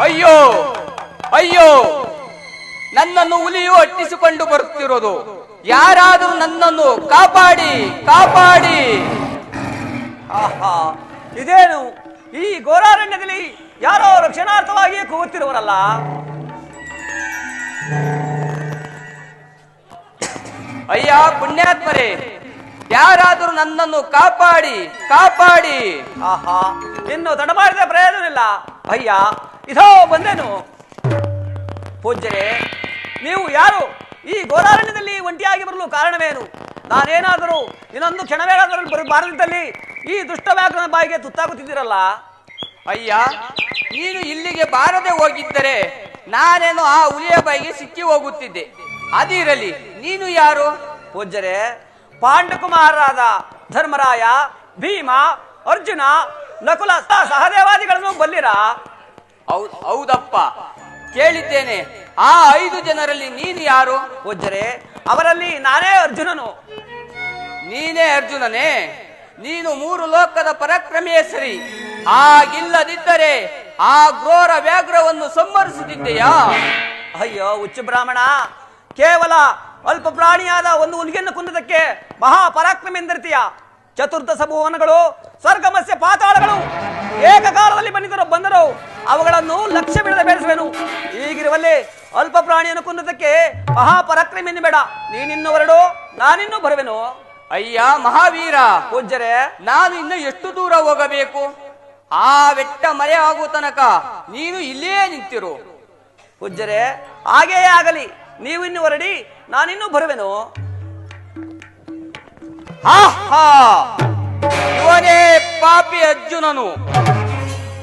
ಅಯ್ಯೋ ಅಯ್ಯೋ, ನನ್ನನ್ನು ಹುಲಿಯು ಅಟ್ಟಿಸಿಕೊಂಡು ಬರುತ್ತಿರೋದು. ಯಾರಾದರೂ ನನ್ನನ್ನು ಕಾಪಾಡಿ ಕಾಪಾಡಿ. ಆಹಾ, ಇದೇನು ಈ ಘೋರಾರಣ್ಯದಲ್ಲಿ ಯಾರೋ ರಕ್ಷಣಾರ್ಥವಾಗಿಯೇ ಕೂಗುತ್ತಿರುವರಲ್ಲ. ಅಯ್ಯ ಪುಣ್ಯಾತ್ಮರೇ, ಯಾರಾದರೂ ನನ್ನನ್ನು ಕಾಪಾಡಿ ಕಾಪಾಡಿ. ಆಹಾ, ಇನ್ನು ತಡ ಮಾಡಿದ ಪ್ರಯೋಜನವಿಲ್ಲ. ಅಯ್ಯ, ಇದೋ ಬಂದೇನು. ಪೂಜ್ಯರೇ, ನೀವು ಯಾರು? ಈ ಘೋರಾರಣ್ಯದಲ್ಲಿ ಒಂಟಿಯಾಗಿ ಬರಲು ಕಾರಣವೇನು? ನಾನೇನಾದರೂ ಇನ್ನೊಂದು ಕ್ಷಣವೇನಾದರೂ ಬಾರದಿದ್ದಲ್ಲಿ ಈ ದುಷ್ಟ ವ್ಯಾಘ್ರನ ಬಾಯಿಗೆ ತುತ್ತಾಗುತ್ತಿದ್ದೀರಲ್ಲ. ಅಯ್ಯ, ನೀನು ಇಲ್ಲಿಗೆ ಬಾರದೆ ಹೋಗಿದ್ದರೆ ನಾನೇನು ಆ ಹುಲಿಯ ಬಾಯಿಗೆ ಸಿಕ್ಕಿ ಹೋಗುತ್ತಿದ್ದೆ. ಅದಿರಲಿ, ನೀನು ಯಾರು? ಪೂಜ್ಯರೇ, ಪಾಂಡಕುಮಾರರಾದ ಧರ್ಮರಾಯ, ಭೀಮ, ಅರ್ಜುನ, ನಕುಲ ಸಹದೇವಾದಿಗಳನ್ನು ಬಲ್ಲಿರಾ? ಹೌದಪ್ಪ, ಕೇಳಿದ್ದೇನೆ. ಆ 5 ಜನರಲ್ಲಿ ನೀನು ಯಾರು? ಪೂಜ್ಯರೇ, ಅವರಲ್ಲಿ ನಾನೇ ಅರ್ಜುನನು. ನೀನೇ ಅರ್ಜುನನೇ? ನೀನು 3 ಲೋಕದ ಪರಾಕ್ರಮಿಯೇ ಸರಿ. ಹಾಗಿಲ್ಲದಿದ್ದರೆ ಆ ಘೋರ ವ್ಯಾಘ್ರವನ್ನು ಸಂಹರಿಸುತ್ತಿದ್ದೆಯಾ? ಅಯ್ಯೋ ಹುಚ್ಚು ಬ್ರಾಹ್ಮಣ, ಕೇವಲ ಅಲ್ಪ ಪ್ರಾಣಿಯಾದ ಒಂದು ಹುಲಿಯನ್ನು ಕುಂದದಕ್ಕೆ ಮಹಾಪರಾಕ್ರಮಿ ಎಂದಿರ್ತೀಯ. ಚತುರ್ದಶ ಭುವನಗಳು, ಸ್ವರ್ಗಮಸ್ಯ ಪಾತಾಳಗಳು ಏಕಕಾಲದಲ್ಲಿ ಬಂದರು ಅವುಗಳನ್ನು ಲಕ್ಷ್ಯ ಬಿಡದೆ ಬೆಳೆಸುವೆನು. ಈಗಿರುವಲ್ಲಿ ಅಲ್ಪ ಪ್ರಾಣಿಯನ್ನು ಕುಂದದಕ್ಕೆ ಮಹಾಪರಾಕ್ರಮಿ ಬೇಡ. ನೀನಿನ್ನು ಹೊರಡು, ನಾನಿನ್ನೂ ಬರುವೆನು. ಅಯ್ಯ ಮಹಾವೀರ. ಪೂಜ್ಯರೇ, ನಾನು ಇನ್ನು ಎಷ್ಟು ದೂರ ಹೋಗಬೇಕು? ಆ ಬೆಟ್ಟ ಮರೆ ಆಗುವ ತನಕ ನೀನು ಇಲ್ಲೇ ನಿಂತಿರು. ಪೂಜ್ಯರೇ, ಹಾಗೆಯೇ ಆಗಲಿ. ನೀವು ಇನ್ನು ಹೊರಡಿ, ನಾನಿನ್ನೂ ಬರುವೆನು. ಇವನೇ ಪಾಪಿ ಅರ್ಜುನನು.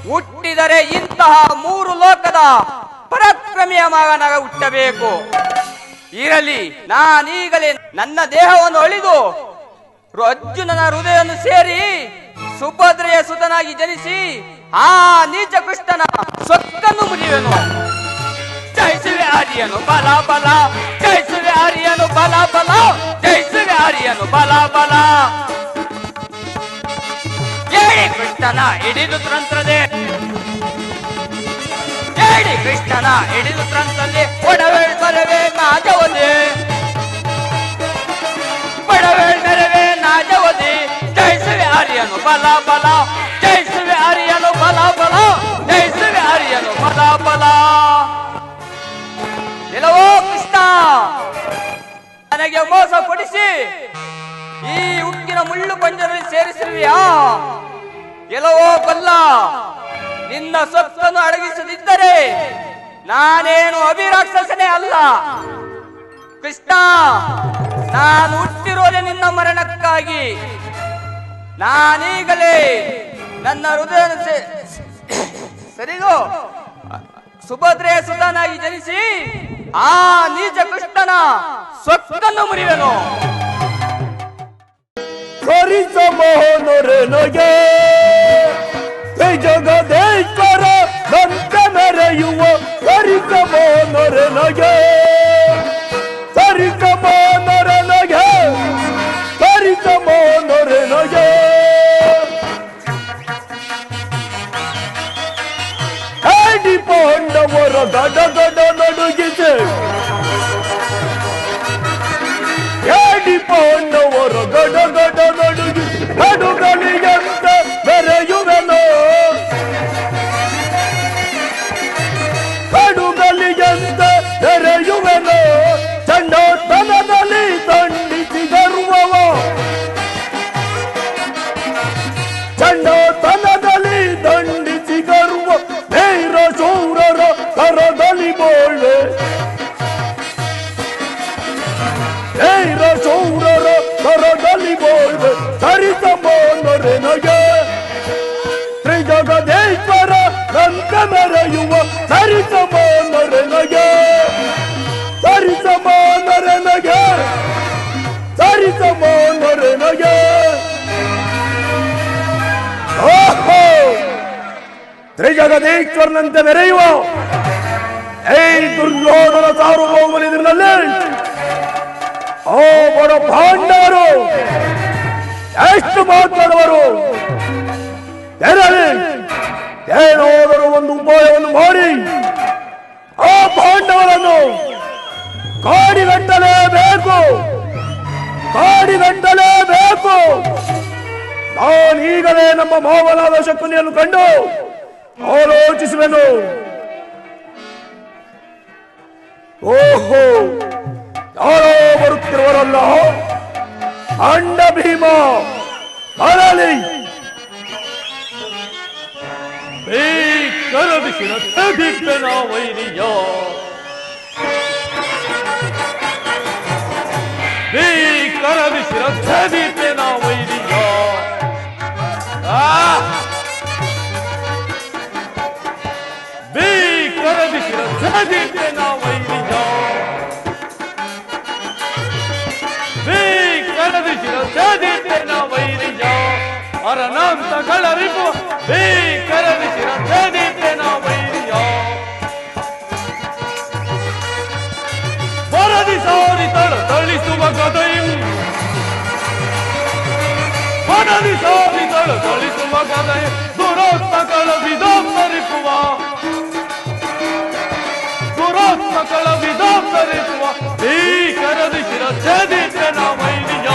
ಹುಟ್ಟಿದರೆ ಇಂತಹ 3 ಲೋಕದ ಪರಾಕ್ರಮಿಯ ಮಗನಾಗ ಹುಟ್ಟಬೇಕು. ಇರಲಿ, ನಾನೀಗಲೇ ನನ್ನ ದೇಹವನ್ನು ಅಳಿದು ಅರ್ಜುನನ ಹೃದಯವನ್ನು ಸೇರಿ ಸುಭದ್ರೆಯ ಸುತನಾಗಿ ಜನಿಸಿ ಆ ನೀಚ ಕೃಷ್ಣನ ಸೊಕ್ಕನ್ನು ಮುರಿಯುವೆನು. ಜಯಿಸುವೆ ಆರ್ಯನು ಬಲ ಬಲ, ಜಯಿಸುವೆ ಆರ್ಯನು ಬಲ ಬಲ, ಜಯಿಸುವೆ ಆರ್ಯನು ಬಲ ಬಲ. ಹೇಳಿ ಕೃಷ್ಣನ ಹಿಡಿದು ತಂತ್ರದೆ, ಹೇಳಿ ಕೃಷ್ಣನ ಹಿಡಿದು ತಂತ್ರದೆ. ಒಡವೇಳ್ ಬರವೇ ನಾಜವದೆ, ಒಡವೇಳ್ ಬರವೇ ನಾಜವದೆ. ಜಯಿಸುವೆ ಆರ್ಯನು ಬಲ ಬಲ, ಜಯಿಸುವೆ ಆರ್ಯನು ಬಲ ಬಲ, ಜಯಿಸುವೆ ಆರ್ಯನು ಬಲ ಬಲ. ಎಲ್ಲವೋ ಕೃಷ್ಣ, ನನಗೆ ಮೋಸ ಕೊಡಿಸಿ ಈ ಉಕ್ಕಿನ ಮುಳ್ಳು ಪಂಜರಲ್ಲಿ ಸೇರಿಸಿರುವೆಯಾ? ಎಲ್ಲವೋ ಕೊಲ್ಲ, ನಿನ್ನ ಸೊಕ್ಕನ್ನು ಅಡಗಿಸದಿದ್ದರೆ ನಾನೇನು ಅಭಿರಾಕ್ಷಸನೇ ಅಲ್ಲ. ಕೃಷ್ಣ, ನಾನು ಹುಟ್ಟಿರೋದೆ ನಿನ್ನ ಮರಣಕ್ಕಾಗಿ. ನಾನೀಗಲೇ ನನ್ನ ಹೃದಯ ಸರಿಗೋ ಸುಭದ್ರೆಯ ಸುತನಾಗಿ ಜನಿಸಿ ಆ ನೀಚ ಕೃಷ್ಣನ ಸೊಕ್ಕನ್ನು ಮುರಿವೆನು. ಮೋಹನೊರೆನಗೆ ಜಗದೇಶ್ವರ ಸಂತ ಮೆರೆಯುವ ಸರಿಸ ಮೋಹನೊರೆನಗೆ, ಸರಿಸ ಮೋಹನೊರೆನಗೆ, ಸರಿಸ ಮೋಹನೊರೆನಗೆ. ಹೇಳಿ ಪಾಂಡವರ ಗಡ ಗಡ ನಡುಗಿಸೆ, ಹೇಳಿ ಪಾಂಡವರ ಗಡ ಗಡ ನಡುಗಿ ನಡುಗಳಿಯಂತ ಬೆರೆಯುವೆನೋ, ಕಡುಗಳಿಯಂತ ಬೆರೆಯುವೆನೋ. ಚಂಡೋತನದಲ್ಲಿ ದಂಡಿಸಿ ಗರ್ವವ, ಚಂಡೋತನದಲ್ಲಿ ದಂಡಿಸಿ ಗರ್ವ. ಧೈರ ಶೂರರ ಕರದಲ್ಲಿ ಬೋಳ್ವೆ, ಧೈರ ಶೂರರ ಕರದಲ್ಲಿ ಬೋಳ್ವೆ. ಸರಿಸ ಮೋಹನೊರೆನಗೆ, ತ್ರಿಜಗದೇಶ್ವರ ನಂತ ಮೆರೆಯುವ ಸರಿಸ ಮೋಹನೊರೆನಗೆ, ಸರಿಸ ಮೋಹನೊರೆನಗೆ, ಸರಿಸ ಮೋಹನೊರೆನಗೆ. ಓಹೋ, ತ್ರಿಜಗದೇಶ್ವರನಂತೆ ಮೆರೆಯುವ ದುರ್ಯೋಧನ ಸಾರ್ವಭೌಮನಿದ್ರಲ್ಲಿ ಓ ಬಡ ಪಾಂಡವರು ಎಷ್ಟು ಮಾತಾಡುವರು. ಏನಾದರೂ ಒಂದು ಉಪಾಯವನ್ನು ಮಾಡಿ ನಾನೀಗಲೇ ನಮ್ಮ ಮಾವನಾದ ಶಕುನಿಯನ್ನು ಕಂಡು ಆಲೋಚಿಸುವೆನು. ಓಹೋ, ಯಾರೋ ಬರುತ್ತಿರುವರಲ್ಲ, ಅಂಡ ಭೀಮ ಬರಲಿ. ಕರದಿಸಿನ ವೈರಿಯ ಕರದಿಸಿನ ವೈರಿಯ ಕರದಿಸಿನ ವೈರಿಯ ಕರದಿಸಿನ ವೈರಿಯ ಅರನಂತಗಳ ರಿಪು ಕರದಿಸಿನ ವೈರಿಯ ವರದಿ ಸಾರಿ ತಳಿಸುವ ಗದೆಯು ವರದಿ ಸಾರಿ ತಳಿಸುವ ಗದೆಯು ದುರೋತ್ತಗಳ ವಿಧೋತ್ತರಿಸುವ ದುರೋತ್ತಗಳ ವಿಧೋತ್ತರಿಸುವ ಕರದಿಸಿನ ಛೇದಿತನ ವೈರಿಯ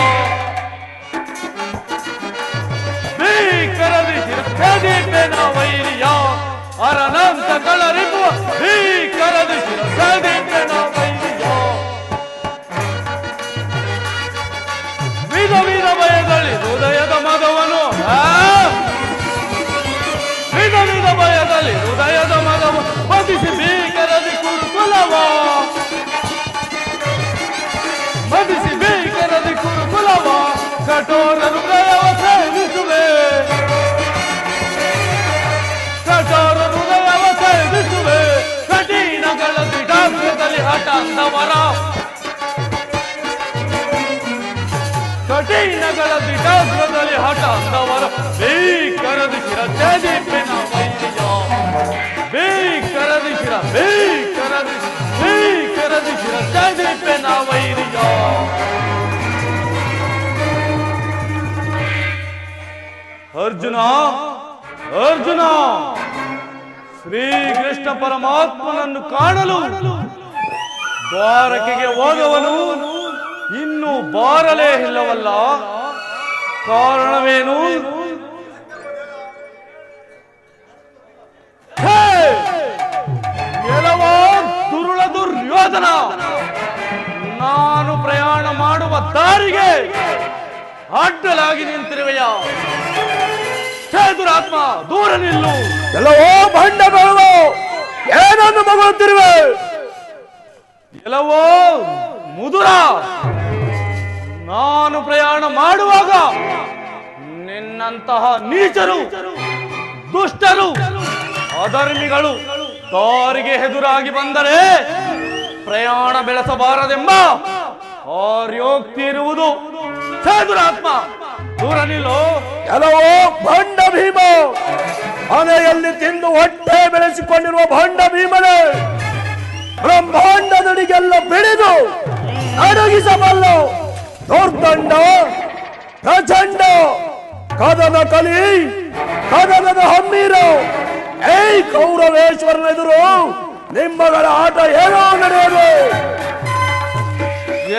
ಕರದಿಸಿನ ಛೇದಿತನ ವೈರಿಯ ಅರನಂತಗಳ ರಿಪುವ ಕರದಿಸಿನ ಛೇದಿತನ ವೈರಿಯ ವಿಧ ವಿಧ ಭಯದಲ್ಲಿ ಹೃದಯದ ಮದವನು ವಿಧ ವಿಧ ಭಯದಲ್ಲಿ ಹೃದಯದ ಮದವ ಮದಿಸಿ ಭೀಕರದಿ ಕುರುಕುಲವ ಮದಿಸಿ ಭೀಕರದಿ ಕುರುಕುಲವ ಕಠೋರ ಹೃದಯವ ಸೇವಿಸುವೆ ಕಠೋರ ಹೃದಯವ ಸೇವಿಸುವೆ ಕಠಿಣಗಳ ದಿಢಾಗ್ರದಲ್ಲಿ ಹಠ ಅಂದವರ ಕಠಿಣಗಳ ದಿಢಾಗ್ರದಲ್ಲಿ ಹಠ ಅಂದವರ ಕರದಿಸಿರ ಛೇದಿಪೆನ ವೈರಿಯ ಕರದಿಸಿರ ಕರದಿಸಿರ ಛೇದಿಪೆನ ವೈರಿಯ ಅರ್ಜುನ ಅರ್ಜುನ ಶ್ರೀಕೃಷ್ಣ ಪರಮಾತ್ಮನನ್ನು ಕಾಣಲು ದ್ವಾರಕೆಗೆ ಹೋದವನು ಇನ್ನು ಬಾರಲೇ ಇಲ್ಲವಲ್ಲ, ಕಾರಣವೇನು? ಎಲ್ಲವ ದುರುಳ ದುರ್ಯೋಧನ, ನಾನು ಪ್ರಯಾಣ ಮಾಡುವ ದಾರಿಗೆ ಅಡ್ಡಲಾಗಿ ನಿಂತಿರುವೆಯ? ದುರಾತ್ಮ, ದೂರ ನಿಲ್ಲು. ಎಲ್ಲವೋ ಬಂಡ ಬೆಳವು, ಏನನ್ನು ಮಗುತ್ತಿರುವೆ? ಎಲ್ಲವೋ ಮುದುರ, ನಾನು ಪ್ರಯಾಣ ಮಾಡುವಾಗ ನಿನ್ನಂತಹ ನೀಚರು, ದುಷ್ಟರು, ಅಧರ್ಮಿಗಳು ದಾರಿಗೆ ಎದುರಾಗಿ ಬಂದರೆ ಪ್ರಯಾಣ ಬೆಳೆಸಬಾರದೆಂಬ ಆರ್ಯೋಕ್ತಿ ಇರುವುದು. ದುರಾತ್ಮ, ದೂರ ನಿಲ್ಲು. ಎಲ್ಲವೋ ಬಂಡ ಭೀಮ, ಮನೆಯಲ್ಲಿ ತಿಂದು ಹೊಟ್ಟೆ ಬೆಳೆಸಿಕೊಂಡಿರುವ ಬಂಡ ಭೀಮನೇ, ಬ್ರಹ್ಮಾಂಡದಡಿಗೆಲ್ಲ ಬೆಳೆದು ಅಡಗಿಸಬಲ್ಲ ದೌರ್ದಂಡ ಪ್ರಚಂಡ ಕದನ ಕಲಿ ಕದನದ ಹಮ್ಮೀರ ಏಯ್ ಕೌರವೇಶ್ವರನ ಎದುರು ನಿಮ್ಮಗಳ ಆಟ ಏನೋ ನಡೆಯೋದು.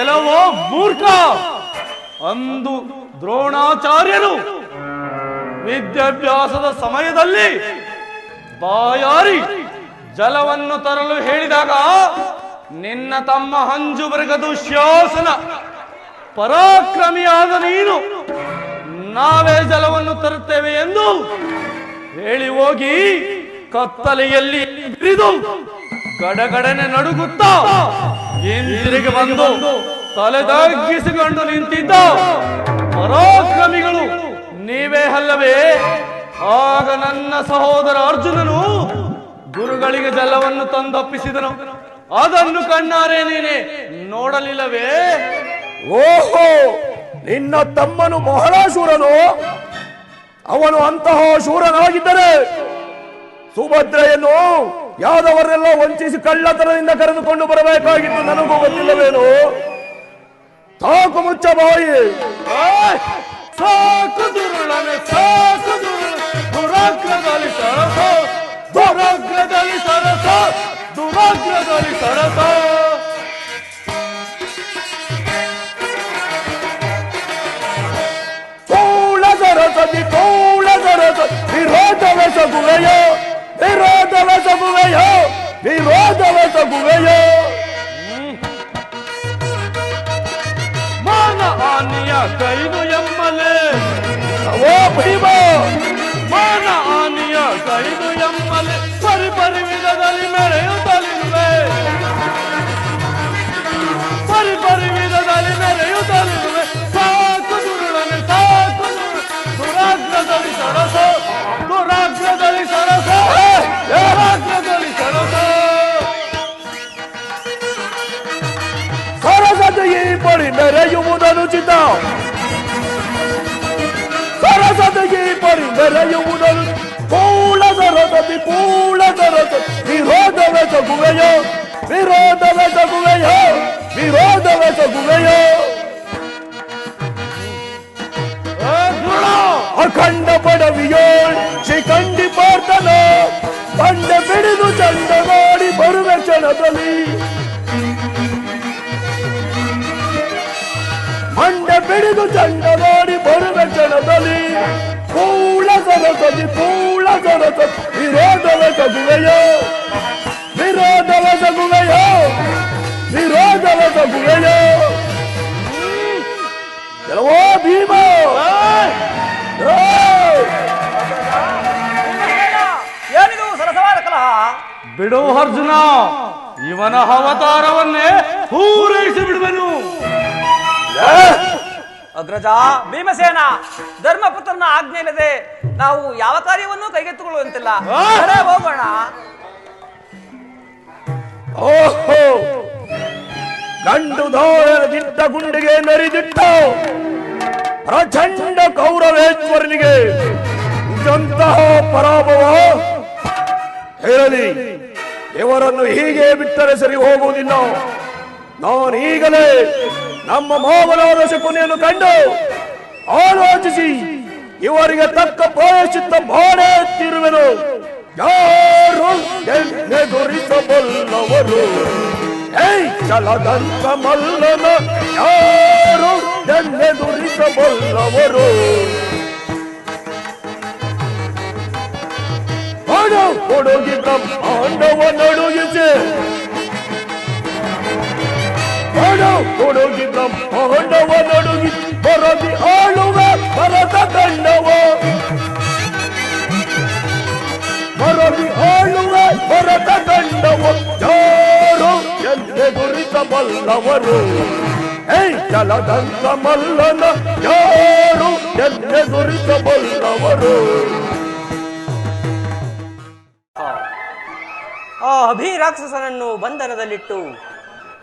ಎಲ್ಲವೋ ಮೂರ್ಖ, ಅಂದು ದ್ರೋಣಾಚಾರ್ಯರು ವಿದ್ಯಾಭ್ಯಾಸದ ಸಮಯದಲ್ಲಿ ಬಾಯಾರಿ ಜಲವನ್ನು ತರಲು ಹೇಳಿದಾಗ ನಿನ್ನ ತಮ್ಮ ಹಂಜು ಬರಗದು ಶಾಸನ ಪರಾಕ್ರಮಿಯಾದ ನೀನು ನಾವೇ ಜಲವನ್ನು ತರುತ್ತೇವೆ ಎಂದು ಹೇಳಿ ಹೋಗಿ ಕತ್ತಲೆಯಲ್ಲಿ ಬಿರಿದು ಗಡಗಡನೆ ನಡುಗುತ್ತಾ ಹಿಂದಿರುಗಿ ಬಂದು ತಲೆ ತಗ್ಗಿಸಿಕೊಂಡು ನಿಂತಿದ್ದ ಪರಾಕ್ರಮಿಗಳು ನೀವೇ ಅಲ್ಲವೇ? ಆಗ ನನ್ನ ಸಹೋದರ ಅರ್ಜುನನು ಗುರುಗಳಿಗೆ ಜಲವನ್ನು ತಂದೊಪ್ಪಿಸಿದನು. ಅದನ್ನು ಕಣ್ಣಾರೆ ನೀನೆ ನೋಡಲಿಲ್ಲವೇ? ಓಹೋ, ನಿನ್ನ ತಮ್ಮನು ಬಹಳಾಶೂರನು. ಅವನು ಅಂತಹ ಶೂರನಾಗಿದ್ದರೆ ಸುಭದ್ರೆಯನ್ನು ಯಾದವರೆಲ್ಲ ವಂಚಿಸಿ ಕಳ್ಳತನದಿಂದ ಕರೆದುಕೊಂಡು ಬರಬೇಕಾಗಿತ್ತು. ನನಗೂ ಗೊತ್ತಿಲ್ಲವೇನು? ಸಾಕು ಮುಚ್ಚ ಬಾಯಿ. ಸಾಕು ದುರುಳನೆ, ಸಾಕು ದುರಾಗ್ರದಲ್ಲಿ ಸರಸ, ದುರಾಗ್ರದಲ್ಲಿ ಸರಸ, ದುರಾಗ್ರದಲ್ಲಿ ಸರಸ. ಸಗುವೆಯೋ ವಿರೋಧವ ಸಗುವೆಯೋ ವಿರೋಧವ ಸಗುವೆಯೋ ಮಾನ ಆನೆಯ ಕೈದು ಎಮ್ಮಲೆ ಓ ಭೀಮ ಮಾನ ಆನೆಯ ಕೈದು ಎಮ್ಮಲೆ ಪರಿ ವಿಧದಲ್ಲಿ ಮೆರೆಯುತ್ತಲಿರುವೆ ಪರಿ ವಿಧದಲ್ಲಿ ಮೆರೆಯುತ್ತಲಿರುವೆ ಸಾಕು ದುರುಳನೆ ಸಾಕು ದುರಾಗ್ರದಲ್ಲಿ ಸರಸ ದುರಾಗ್ರದಲ್ಲಿ ಸರಸ ದುರಾಗ್ರದಲ್ಲಿ ಸರಸ ಸರಸತೆಗೆ ಪಡಿ ಮೆರೆಯುವುದನುಚಿತ ಸರಸತೆಗೆ ಪಡಿ ಮೆರೆಯುವುದನು ಪೂಳ ಸರಸತಿ ವಿರೋಧವೇ ಸಗುವೆಯೋ ವಿರೋಧವೇ ಸಗುವೆಯೋ ವಿರೋಧವೇ ಸಗುವೆಯೋ ಅಖಂಡ ಪಡವಿಯೋಳ್ ಶಿಖಂಡಿ ಪಾರ್ಥನ ಬಂಡ ಬಿಡಿದು ಚಂಡ ಮಾಡಿ ಬರುವೆ ಕ್ಷಣದಲ್ಲಿ ಮಂಡ ಬಿಡಿದು ಚಂಡ ಮಾಡಿ ಬರುವೆ ಕ್ಷಣದಲ್ಲಿ ಪೂಳ ಸರಸತಿ ವಿರೋಧವೇ ಸಗುವೆಯೋ ವಿರೋಧವೇ ಸಗುವೆಯೋ ವಿರೋಧವೇ ಸಗುವೆಯೋ ಕೆಲವೋ ಭೀಮ ಏನಿದು ಸರಸವಾದ ಕಲಹ? ಬಿಡು ಅರ್ಜುನ, ಇವನ ಅವತಾರವನ್ನೇ ಪೂರೈಸಿ ಬಿಡುವೆನು. ಅಗ್ರಜ ಭೀಮಸೇನ, ಧರ್ಮಪುತ್ರನ ಆಜ್ಞೆ ಇಲ್ಲದೆ ನಾವು ಯಾವ ಕಾರ್ಯವನ್ನೂ ಕೈಗೆತ್ತಿಕೊಳ್ಳುವಂತಿಲ್ಲ. ಸರಿ, ಹೋಗೋಣ. ಓಹೋ, ಗಂಡು ದಾಳದಿಟ್ಟ ಗುಂಡಿಗೆ ನರಿದಿಟ್ಟ ಪ್ರಚಂಡ ಕೌರವೇಶ್ವರನಿಗೆ ಇದಂತಹ ಪರಾಭವ ಹೇಳಲಿ. ಇವರನ್ನು ಹೀಗೆ ಬಿಟ್ಟರೆ ಸರಿ ಹೋಗುವುದಿಲ್ಲ. ನಾನು ಈಗಲೇ ನಮ್ಮ ಮಾವನಾದ ಶಕುನಿಯನ್ನು ಕಂಡು ಆಲೋಚಿಸಿ ಇವರಿಗೆ ತಕ್ಕ ಪ್ರಾಯಶ್ಚಿತ್ತ ಮಾಡೇ ತೀರುವೆನು. ಯಾರು ಎದುರಿಸಬಲ್ಲವರು? ಚಲದಂತ ಮಲ್ಲನ ಯಾರು ಎದುರಿಸಬಲ್ಲವರು? ಕೊಡುಗಿ ಬ್ರಹ್ಮಾಂಡವ ನಡುಗಿಸಿ ಕೊಡುಗಿ ಬ್ರಹ್ಮಾಂಡವ ನಡುಗಿ ಬರದಿ ಆಳುವೆ ಭರತ ತಂಡವ ಬರದಿ ಆಳುವೆ ಭರತ ತಂಡವ ಯಾರು ಎದುರಿಸಬಲ್ಲವರು? ಚಲದಂತ ಮಲ್ಲನ ಯಾರು ಎದುರಿಸಬಲ್ಲವರು? ಆ ಅಭಿರಾಕ್ಷಸನನ್ನು ಬಂಧನದಲ್ಲಿಟ್ಟು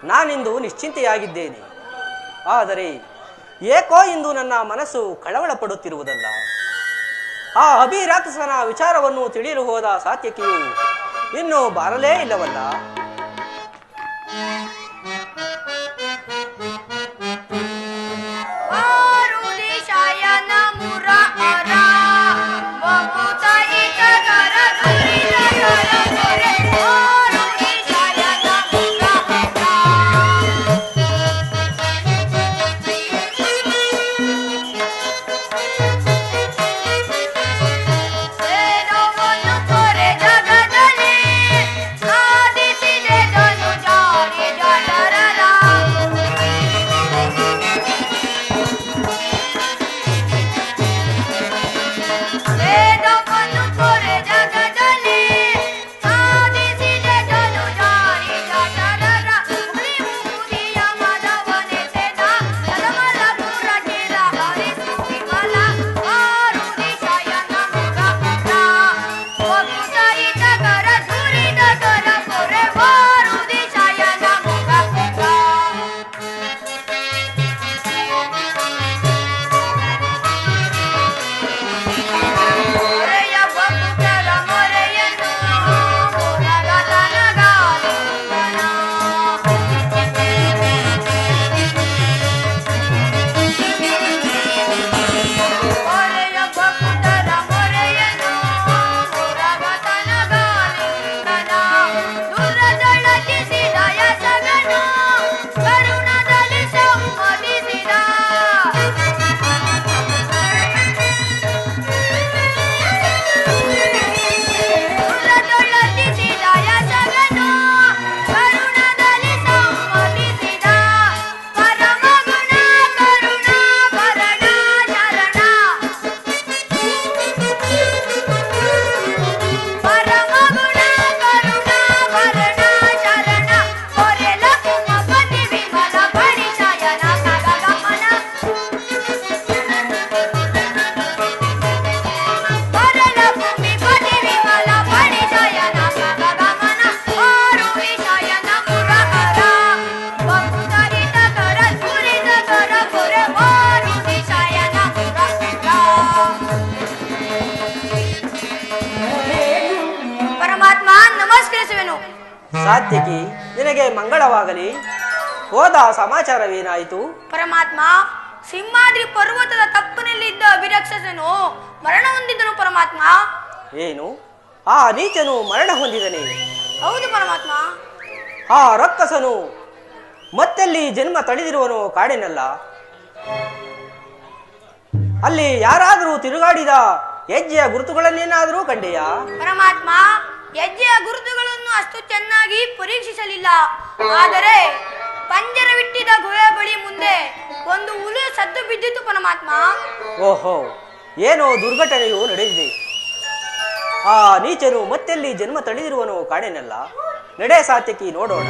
ನಾನಿಂದು ನಿಶ್ಚಿಂತೆಯಾಗಿದ್ದೇನೆ. ಆದರೆ ಏಕೋ ಇಂದು ನನ್ನ ಮನಸ್ಸು ಕಳವಳ ಪಡುತ್ತಿರುವುದಲ್ಲ. ಆ ಅಭಿರಾಕ್ಷಸನ ವಿಚಾರವನ್ನು ತಿಳಿಯಲು ಹೋದ ಸಾತ್ಯಕಿಯು ಇನ್ನೂ ಬಾರಲೇ ಇಲ್ಲವಲ್ಲ. ಜಗದಲ್ಲಿ ಸಾಧಿಸಿದೆ ಧನುಜಾರಿ ಜಯ ಸಾತ್ಯಕಿ, ನಿನಗೆ ಮಂಗಳವಾಗಲಿ. ಹೋದ ಸಮಾಚಾರವೇನಾಯಿತು? ಪರಮಾತ್ಮ, ಸಿಂಹಾದ್ರಿ ಪರ್ವತದ ತಪ್ಪನಲ್ಲಿದ್ದ ಅಭಿರಕ್ಷಸನು ಮರಣ ಹೊಂದಿದನು ಪರಮಾತ್ಮ. ಏನು, ಆ ನೀಚನು ಮರಣ ಹೊಂದಿದನೆ? ಹೌದು ಪರಮಾತ್ಮ. ಆ ರಕ್ಕಸನು ಮತ್ತೆಲ್ಲಿ ಜನ್ಮ ತಳೆದಿರುವನು ಕಾಡಿನಲ್ಲ? ಅಲ್ಲಿ ಯಾರಾದರೂ ತಿರುಗಾಡಿದ ಹೆಜ್ಜೆಯ ಗುರುತುಗಳನ್ನೇನಾದರೂ ಕಂಡೆಯಾ? ಪರಮಾತ್ಮ, ಹೆಜ್ಜೆಯ ಗುರುತುಗಳನ್ನು ಅಷ್ಟು ಚೆನ್ನಾಗಿ ಪರೀಕ್ಷಿಸಲಿಲ್ಲ. ಆದರೆ ಪಂಜರವಿಟ್ಟಿದ ಗುಹೆ ಬಳಿ ಮುಂದೆ ಒಂದು ಹುಲಿ ಸದ್ದು ಬಿದ್ದಿತು ಪರಮಾತ್ಮ. ಓಹೋ, ಏನೋ ದುರ್ಘಟನೆಯು ನಡೆದಿದೆ. ಆ ನೀಚನು ಮತ್ತೆಲ್ಲಿ ಜನ್ಮ ತಳೆದಿರುವನು ಕಾಡಿನಲ್ಲ? ನಡೆ ಸಾತ್ಯಕಿ, ನೋಡೋಣ.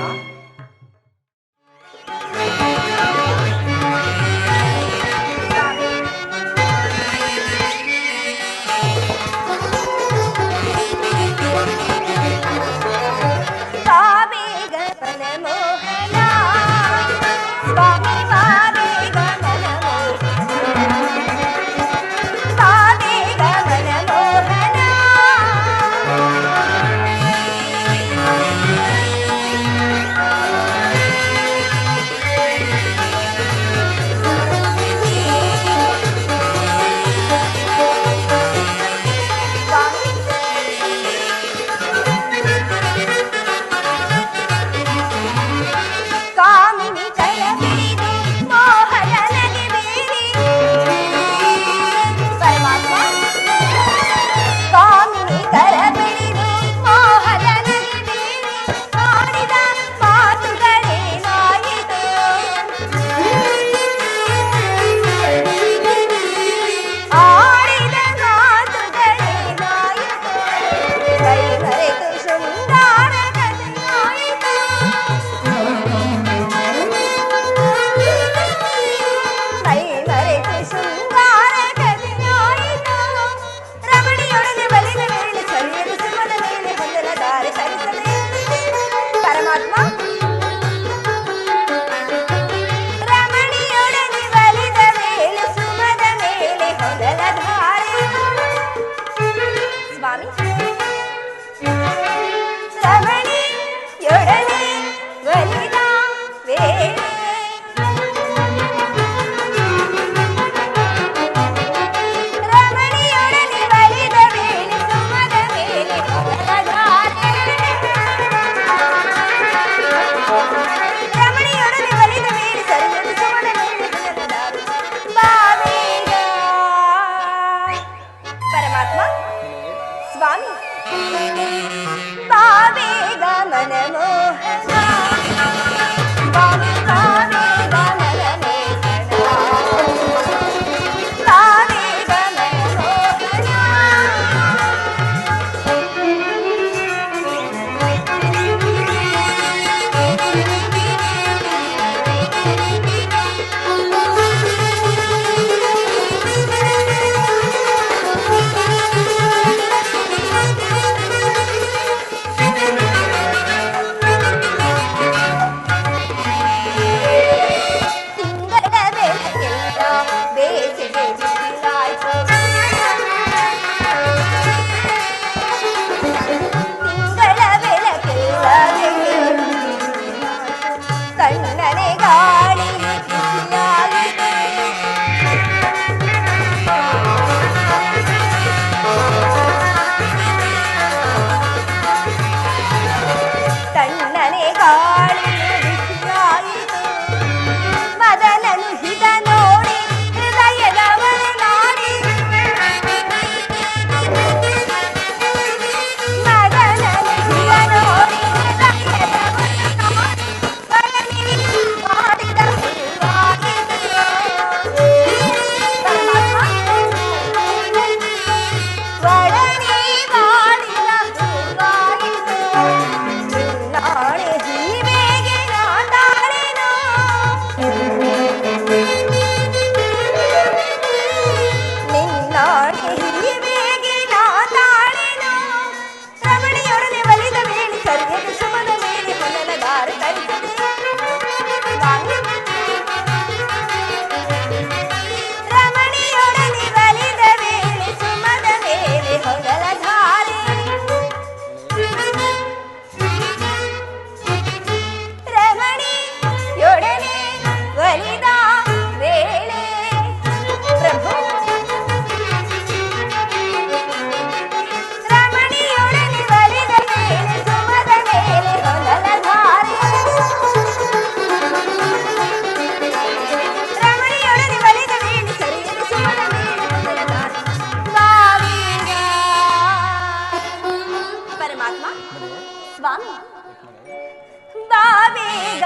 ಬಾವಿಗ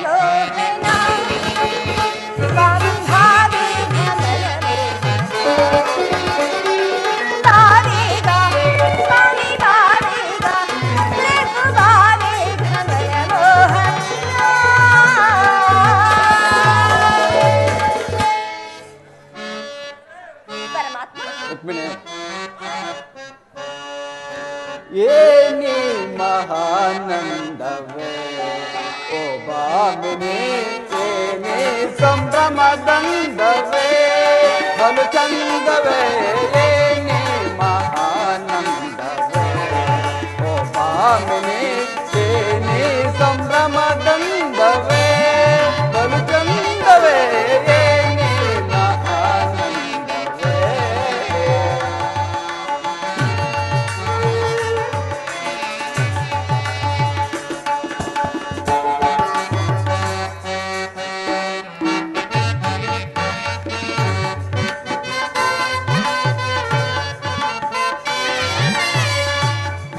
ಮೋಹನ ಬಾವಿ ಘನರೇ ಬಾವಿಗ ಸ್ವಾಮಿ ಬಾವಿಗ ಲೇಪು ಬಾವಿ ಘನರ ಮೋಹನ ಪರಮಾತ್ಮ ರುಕ್ಮಿಣಿ ಏನಿ ಮಹಾನಂದವೇ ಓ ಭಾಮಿನಿ ಏನಿ ಸಂಭ್ರಮದಂದವೇ ಬಲು ಚಂದವೇ ಏನಿ ಮಹಾನಂದವೇ ಓ ಭಾಮಿನಿ ಏನಿ ಸಂಭ್ರಮದಂದವೇ ಬಲು ಚಂದವೇ ಏನಿ ಮಹಾನಂದವೇ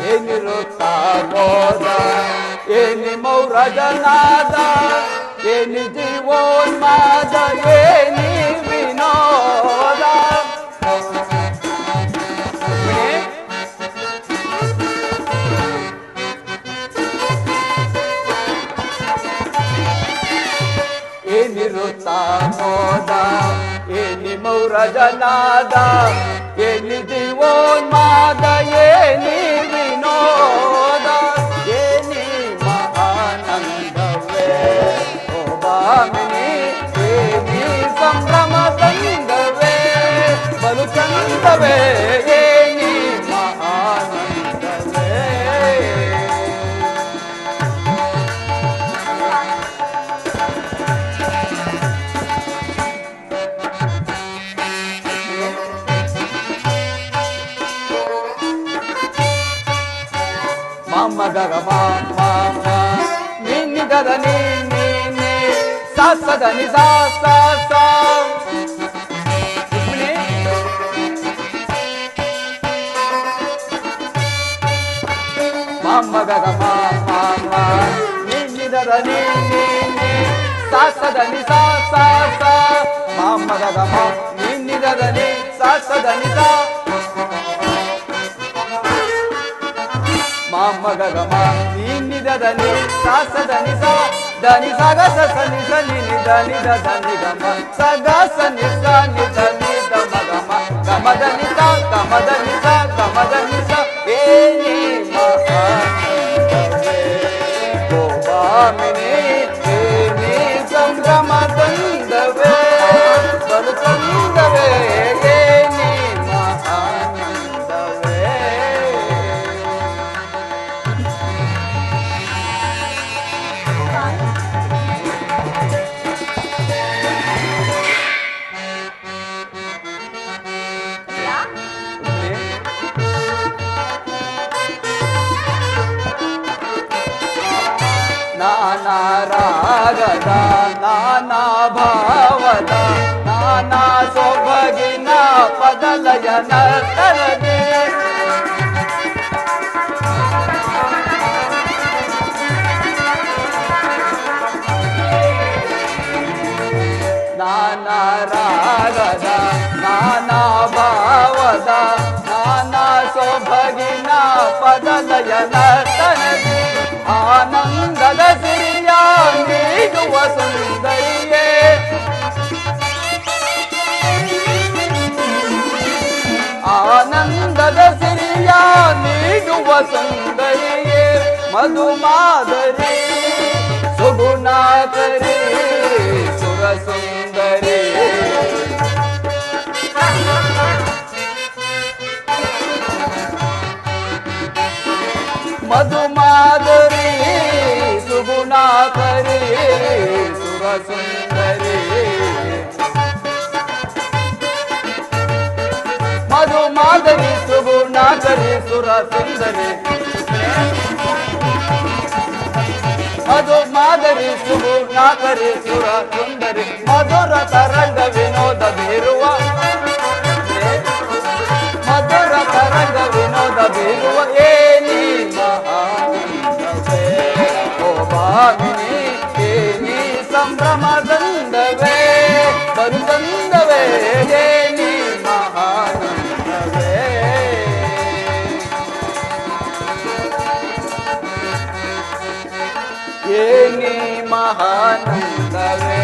ಏನಿರುತ್ತಾ ಗೋದ ಏನಿ ಮೌರಜನಾದ ಏನಿ ಜೀವೋನ್ಮಾದ ಏನಿ ವಿನೋದ ಏನಿರುತ್ತಾ ಮೋದ ಏನಿ ಮೌರಜನಾದ ಏನಿ ಜೀವೋನ್ಮಾದ ಏನಿ ವಿನೋದ ಏನಿ ಮಹಾನಂದವೇ ಓ ಭಾಮಿನಿ ಏನಿ ಸಂಭ್ರಮದಂದವೇ ಬಲು ಚಂದವೇ ಏನಿ ಮಹಾನಂದವೇ ಮಮ್ಮ ಗಗ ಮಮ್ಮ ನಿನ್ನಿ ಗದ ನೀ ಸಾಸದ ನಿ ಸಾ ಸಾ ಸಾ ರುಕ್ಮಿಣಿ ಮಮ್ಮ ಗಗ ಮಮ್ಮ ನಿನ್ನಿ ಗದ ನೀ ಸಾಸದ ನಿ ಸಾ ಸಾ ಸಾ ಮಮ್ಮ ಗಗ ನಿನ್ನಿ ಗದ ನೀ ಸಾಸದ ನಿ ಸಾ ಮಾಮ ಗಗಮ ನೀನಿದ ದನಿ ಸಾಸ ದನಿ ಸಾ ದನಿ ಸಗ ಸ ನಿ ಸ ನಿ ನಿ ದನಿ ದ ಧನಿ ಗಮ ಸಗ ಸ ನಿ ಸ ನಿ ಧನಿ ದ ಮಗಮ ಗಮ ಧನಿ ಸ ಗಮ ಧನಿ ಸ ಗಮ ಧನಿ ಸ ಏನಿ ಮಹಾನಂದವೇ ಓ ಭಾಮಿನಿ ಏನಿ ಸಂಭ್ರಮದಂದವೇ ಬಲು ಚಂದವೇ ಏನಿ ಮಹಾನಂದವೇ ನಾನಾ ರಾಗದ ನಾನಾ ಭಾವದ ನಾನಾ ಸೊಬಗಿನ ಪದಲಯನ ತರದೆ ನಾನಾ ರಾಗದ ನಾನಾ ಭಾವದ ನಾನಾ ಸೊಬಗಿನ ಪದಲಯನ ತರದೆ ಆನಂದದ ಸಿರಿಯ ನೀಡುವ ಸುಂದರಿಯೇ ಆನಂದದ ಸಿರಿಯ ನೀಡುವ ಸುಂದರಿಯೇ ಮಧು ಮಾದರಿ ಸುಗುಣಾಕರಿ ಸುರ ಸುಂದರಿ ಮಧು ಮಾಧುರಿ ಸುಗುಣಾಕರಿ ಸುರ ಸುಂದರಿ ಮಧು ಮಾಧುರಿ ಸುಗುಣಾಕರಿ ಸುರ ಸುಂದರಿ ಮಧು ಮಾಧುರಿ ಸುಗುಣಾಕರಿ ಸುರ ಸುಂದರಿ ಮಧುರ ತರಂಗ ವಿನೋದ ಬೀರುವ ಮಧುರ ತರಂಗ ವಿನೋದ ಬೀರುವ ಏನಿ ಮಹಾನಂದವೇ ಓ ಭಾಮಿನಿ ನೀ ಸಂಭ್ರಮದಂದವೇ ಬರುದಂದವೇ ನೀ ಮಹಾನಂದವೇ ಏನಿ ಮಹಾನಂದವೇ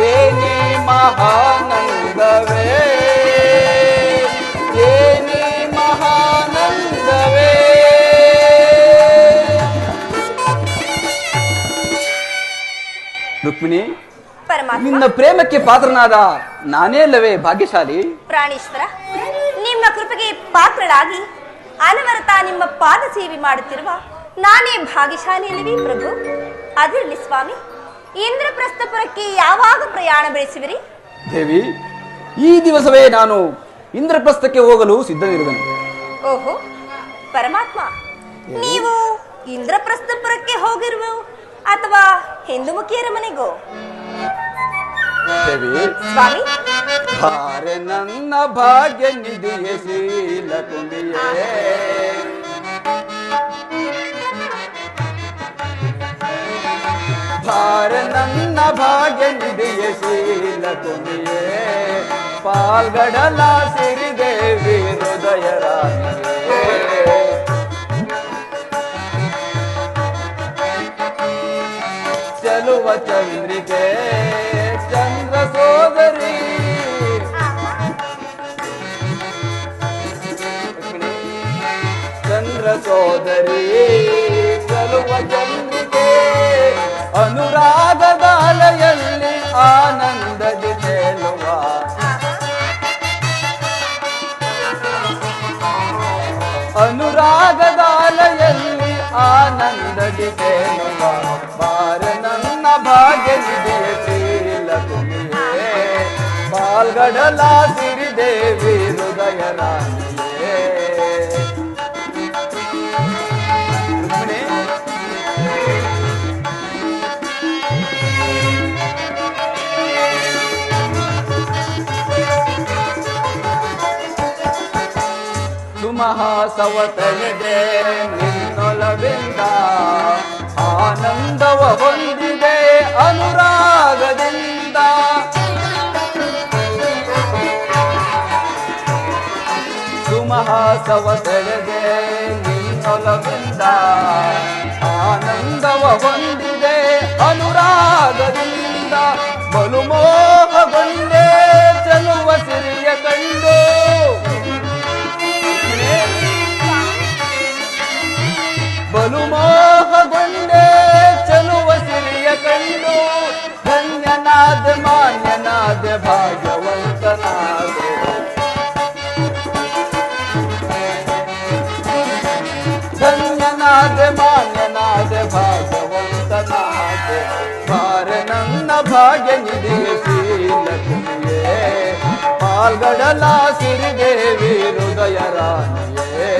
ಏನಿ ಮಹಾನಂದವೇ ಏನಿ ಮಹಾನಂದವೇ. ರುಕ್ಮಿಣಿ, ಪರಮಾತ್ಮ, ನಿನ್ನ ಪ್ರೇಮಕ್ಕೆ ಪಾತ್ರನಾದ ನಾನೇ ಅಲ್ಲವೇ ಭಾಗ್ಯಶಾಲಿ? ಪ್ರಾಣೇಶ್ವರ, ನಿಮ್ಮ ಕೃಪೆಗೆ ಪಾತ್ರಳಾಗಿ ಅನವರತ ನಿಮ್ಮ ಪಾದ ಸೇವೆ ಮಾಡುತ್ತಿರುವ ನಾನೇ ಭಾಗ್ಯಶಾಲಿಯಲ್ಲಿವೆ ಪ್ರಭು. ಅದಿರಲಿ ಸ್ವಾಮಿ, ಇಂದ್ರಪ್ರಸ್ಥಪುರಕ್ಕೆ ಯಾವಾಗ ಪ್ರಯಾಣ ಬೆಳೆಸುವಿರಿ? ದೇವಿ, ಈ ದಿವಸವೇ ನಾನು ಇಂದ್ರಪ್ರಸ್ಥಕ್ಕೆ ಹೋಗಲು ಸಿದ್ಧನಿರುವೆನು. ಓಹೋ ಪರಮಾತ್ಮ, ನೀವು ಇಂದ್ರಪ್ರಸ್ಥಪುರಕ್ಕೆ ಹೋಗಿರುವ ಅಥವಾ ಹಿಂದುಮುಖಿಯರ ಮನೆಗೋ? ದೇವಿ, ಸ್ವಾಮಿ, ಭಾರೆ ನನ್ನ ಭಾಗ್ಯ ನಿಧಿಯ ಶೀಲ ಕುಂಡಿಯೇ ಭಾರ ನನ್ನ ಭಾಗ್ಯ ನಿಧಿಯ ಶೀಲ ಕುಂಡಿಯೇ ಪಾಲ್ಗಡಲ ಸಿರಿದೇವಿ ಹೃದಯ ರಾಣಿಯೇ ಚಲುವ ಚಂದ್ರಿಕೆ ಚಂದ್ರ ಸೋದರಿ ಚಂದ್ರ ಸೋದರಿ ಚಲುವ ಚಂದ್ರಿಕೆ ಅನುರಾಗದ ಅಲೆಯಲ್ಲಿ ಆನಂದದಿ ತೇಲುವ ಅನುರಾಗದ ಅಲೆಯಲ್ಲಿ ಆನಂದದಿ ತೇಲುವ ಬಾರ ನನ್ನ ಭಾಗ್ಯ ನಿಧಿಯ ಶೀಲ ಕುಮಿಯೇ ಪಾಲ್ಗಡಲ ಸಿರಿದೇವಿ ಹೃದಯ ರಾಣಿಯೇ. ಸುಮಹಾಸವತಳಿದೆ ನಿನ್ನೊಲವಿಂದ ಆನಂದವ ಹೊಂದಿದೆ ಅನುರಾಗದಿಂದ ಸುಮಹಾಸವತಳಿದೆ ನಿನ್ನೊಲವಿಂದ ಆನಂದವ ಹೊಂದಿದೆ ಅನುರಾಗದಿಂದ ಬಲು ಮೋಹಗೊಂಡೆ ಚಲುವ ಸಿರಿಯ ಕಂಡು ಬಲು ಮೋಹಗೊಂಡೆ ಚಲುವ ಸಿರಿಯ ಕಂಡು ಧನ್ಯನಾದ ಮಾನ್ಯನಾದ ಭಾಗ್ಯವಂತನಾದ ಧನ್ಯನಾದ ಮಾನ್ಯನಾದ ಭಾಗ್ಯವಂತನಾದ ಭಾರ ನನ್ನ ಭಾಗ್ಯ ನಿಧಿಯ ಶೀಲ ಕುಮಿಯೇ ಪಾಲ್ಗಡಲ ಸಿರಿದೇವಿ ಹೃದಯ ರಾಣಿಯೇ.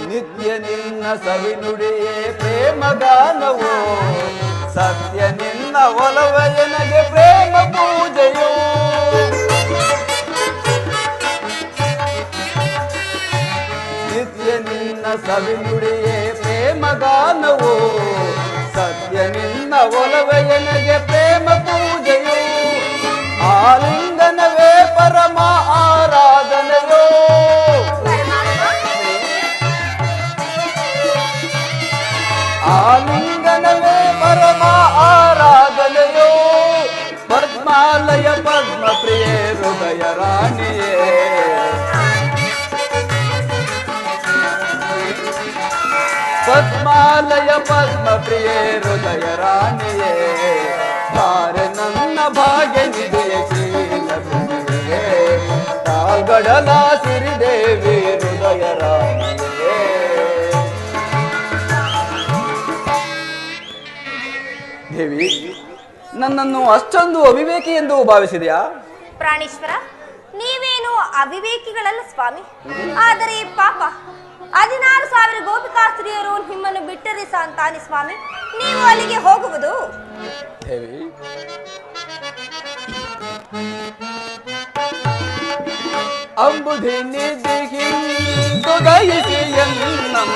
ನಿತ್ಯ ನಿನ್ನ ಸವಿನುಡಿಯೇ ಪ್ರೇಮ ಗಾನವು ಸತ್ಯ ನಿನ್ನ ಒಲವ ನನಗೆ ಪ್ರೇಮ ಪೂಜೆಯು ನಿತ್ಯ ನಿನ್ನ ಸವಿನುಡಿಯೇ ಪ್ರೇಮ ಗಾನವು ಸತ್ಯ ನಿನ್ನ ಒಲವ ನನಗೆ ಪ್ರೇಮ ಪೂಜೆಯು ಆಲಿಂಗನವೇ ಪರಮ ಆರಾಧನೆಯೋ ಆಲಿಂಗನವೇ ಪರಮ ಆರಾಧನೆಯೋ ಪದ್ಮಾಲಯ ಪದ್ಮ ಪ್ರಿಯೇ ಹೃದಯ ರಾಣಿಯೇ ಪದ್ಮಾಲಯ ಪದ್ಮ ಪ್ರಿಯೇ ಹೃದಯ ರಾಣಿಯೇ ಭಾರ ನನ್ನ ಭಾಗ್ಯ ನಿಧಿಯ ಶೀಲ ಕುಮಿಯೇ ಪಾಲ್ಗಡಲ ಸಿರಿದೇವಿ ಹೃದಯ ರಾಣಿಯೇ. ದೇವಿ, ನನ್ನನ್ನು ಅಷ್ಟೊಂದು ಅವಿವೇಕಿ ಎಂದು ಭಾವಿಸಿದೆಯಾ? ಪ್ರಾಣೇಶ್ವರ, ನೀವೇನು ಅವಿವೇಕಿಗಳಲ್ಲ ಸ್ವಾಮಿ. ಆದರೆ ಪಾಪ 16,000 ಗೋಪಿಕಾಸ್ತ್ರೀಯರು ನಿಮ್ಮನ್ನು ಬಿಟ್ಟರೆ ಅಂತಾನೆ ಸ್ವಾಮಿ ನೀವು ಅಲ್ಲಿಗೆ ಹೋಗುವುದು. ದೇವಿ, ಅಂಬುಧಿನಿಧಿಹಿಂದುಗಯಿಸಿಯನ್ನಂ